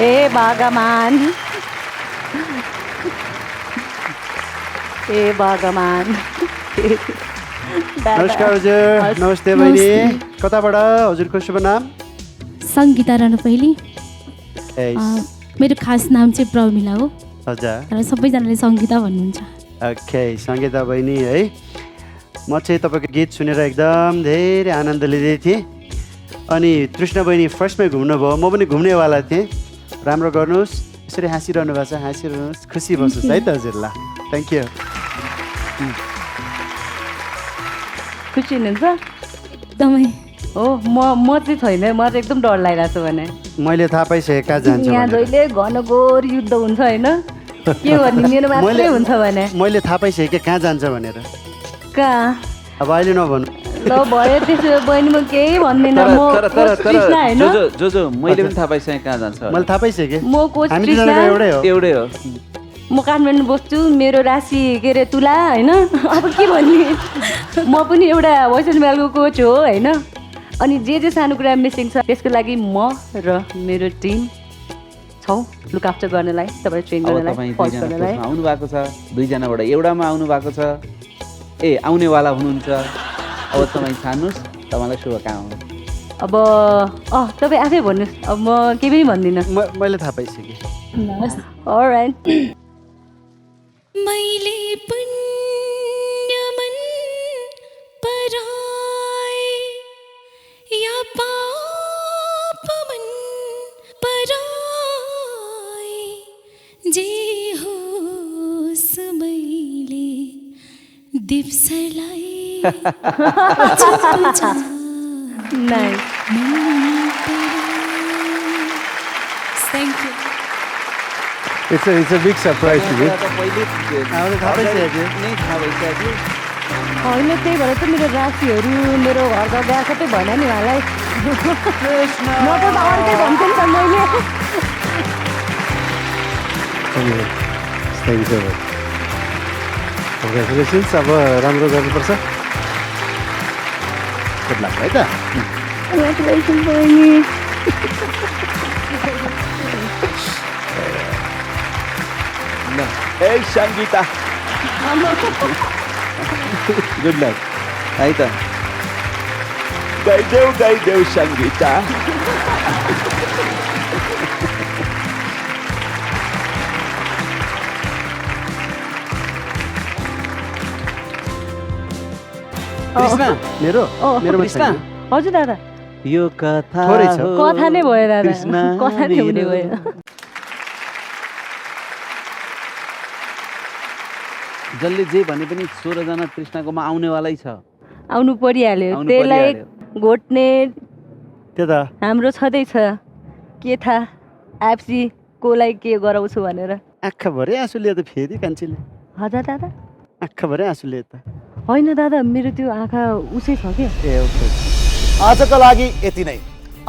ए भगवान ए भगवान नमस्कार हजुर नमस्ते बहिनी कताबाट हजुरको शुभ नाम सङ्गीता राणा पहिले Yes. मेरो खास नाम चाहिँ प्रमिला हो हजुर र सबैजनाले सङ्गीता भन्नुहुन्छ ओके सङ्गीता बहिनी है म चाहिँ तपाईँको गीत सुनेर एकदम धेरै आनन्द लिँदै थिएँ अनि तृष्णा बहिनी फर्स्टमै घुम्नुभयो म पनि घुम्नेवाला थिएँ राम्रो गर्नुहोस् यसरी हाँसिरहनु भएको छ हाँसिरहनुहोस् खुसी बस्नुहोस् है त हजुर ल थ्याङ्क यू खुसी हुनुहुन्छ एकदमै हो म चाहिँ छैन म चाहिँ एकदम डर लागिरहेको छु भने मैले थाहा पाइसकेँ कहाँ जान्छ यहाँ जहिले घनघोर युद्ध हुन्छ होइन के भन्ने मेरो मात्रै हुन्छ भने मैले थाहा पाइसकेँ कहाँ जान्छ भनेर कहाँ अब अहिले नभन्नु ल भयो त्यसो बहिनी म केही भन्दिनँ म कोच कृष्ण होइन जो मैले पनि थाहा पाइसकेँ कहाँ जान्छ मैले थाहा पाइसकेँ म कोच हामी कृष्ण दुईजनाको एउटै हो म काठमाडौँ बस्छु मेरो राशि के अरे तुला होइन अब के भन्ने म पनि एउटा वेस्ट बेङ्गलको कोच हो होइन अनि जे सानो कुरा मिसिङ छ त्यसको लागि म र मेरो टिम छौँ लुक आफ्टर गर्नलाई तपाईँ ट्रेन गर्नलाई कोच गर्नलाई आउनु भएको छ दुईजनाबाट एउटामा आउनु भएको छ ए आउनेवाला हुनुहुन्छ अब तपाईँ छान्नुहोस् तपाईँलाई शुभकामना अब तपाईँ आफै भन्नुहोस् अब म केही पनि भन्दिनँ मैले थाहा पाइसकेँ अलराइट मैले पुण्यमन नजरलाई Nice. Thank you. It's a big surprise to me. होइन त्यही भएर त मेरो राशिहरू मेरो घरको गएको भएन नि उहाँलाई नत्र त अर्कै भन्थेँ नि त मैले Thank you so much. Congratulations. अब राम्रो गर्नुपर्छ. Good luck है त. Congratulations बहिनी Hey Sangita. Good luck. है त गाइदेऊ सङ्गीता कृष्ण मेरो कृष्ण हजुर दादा यो कथा थोरै छ कथा नै भयो दादा कृष्ण कथा नै हुने भयो जसले जे भने पनि 16 जना कृष्णकोमा आउनेवालै छ आउनु परिहाल्यो त्यसलाई घोट्ने त्यो त हाम्रो छँदैछ के थाहा एफसी कोलाई के गराउँछु भनेर आँखाभरि आँसु लिए त फेरि कान्छीले हजुर दादा आँखाभरि आँसु लिए त होइन दादा मेरो त्यो आँखा उसै छ कि ए ओके आजका लागि यति नै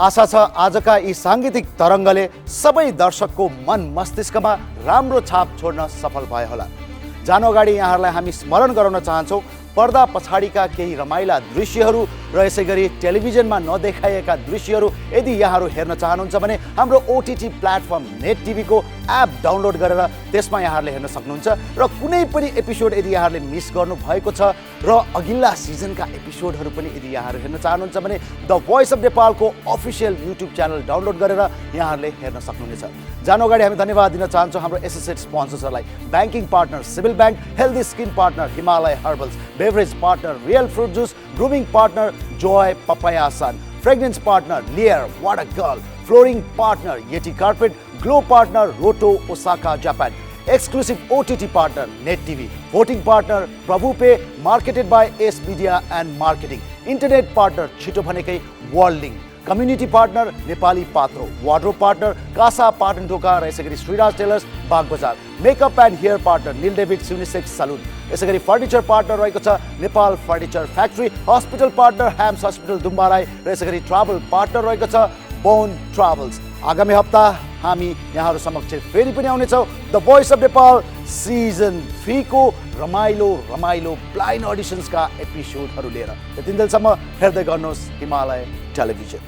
आशा छ आजका यी साङ्गीतिक तरङ्गले सबै दर्शकको मन मस्तिष्कमा राम्रो छाप छोड्न सफल भयो होला जानु अगाडि यहाँहरूलाई हामी स्मरण गराउन चाहन्छौँ पर्दा पछाडिका केही रमाइला दृश्यहरू र यसै गरी टेलिभिजनमा नदेखाइएका दृश्यहरू यदि यहाँहरू हेर्न चाहनुहुन्छ भने हाम्रो ओटिटी प्लेटफर्म नेट टिभीको एप डाउनलोड गरेर त्यसमा यहाँहरूले हेर्न सक्नुहुन्छ र कुनै पनि एपिसोड यदि यहाँहरूले मिस गर्नु भएको छ र अघिल्ला सिजनका एपिसोडहरू पनि यदि यहाँहरू हेर्न चाहनुहुन्छ भने द भोइस अफ नेपालको अफिसियल युट्युब च्यानल डाउनलोड गरेर यहाँहरूले हेर्न सक्नुहुनेछ जानु अगाडि हामी धन्यवाद दिन चाहन्छौँ हाम्रो एसोसिएट स्पोन्सर्सहरूलाई banking partner civil bank healthy skin partner Himalaya herbals beverage partner real fruit juice grooming partner joy papaya sun fragrance partner लियर वाट अ गर्ल flooring partner Yeti carpet glow partner Roto Osaka Japan exclusive OTT partner Net TV, voting partner Prabhu Pay, marketed by S Media and Marketing, internet partner Chito Bhanekai World Link, community partner Nepali Patro, wardrobe partner Casa Patan Toka र यसै गरी Shriraj tailors Bag Bazar, makeup and hair partner Neel David unisex salon, यसै गरी फर्निचर पार्टनर रहेको छ Nepal furniture factory, hospital partner HAMS hospital Dhumbarahi र यसै गरी ट्राभल पार्टनर रहेको छ बोन ट्राभल्स। आगामी हप्ता हामी यहाँहरू समक्ष फेरि पनि आउनेछौँ the voice of Nepal season 3 को रमाइलो ब्लाइन्ड अडिसन्सका एपिसोडहरू लिएर त्यतिन्जेलसम्म हेर्दै गर्नुहोस् हिमालय टेलिभिजन।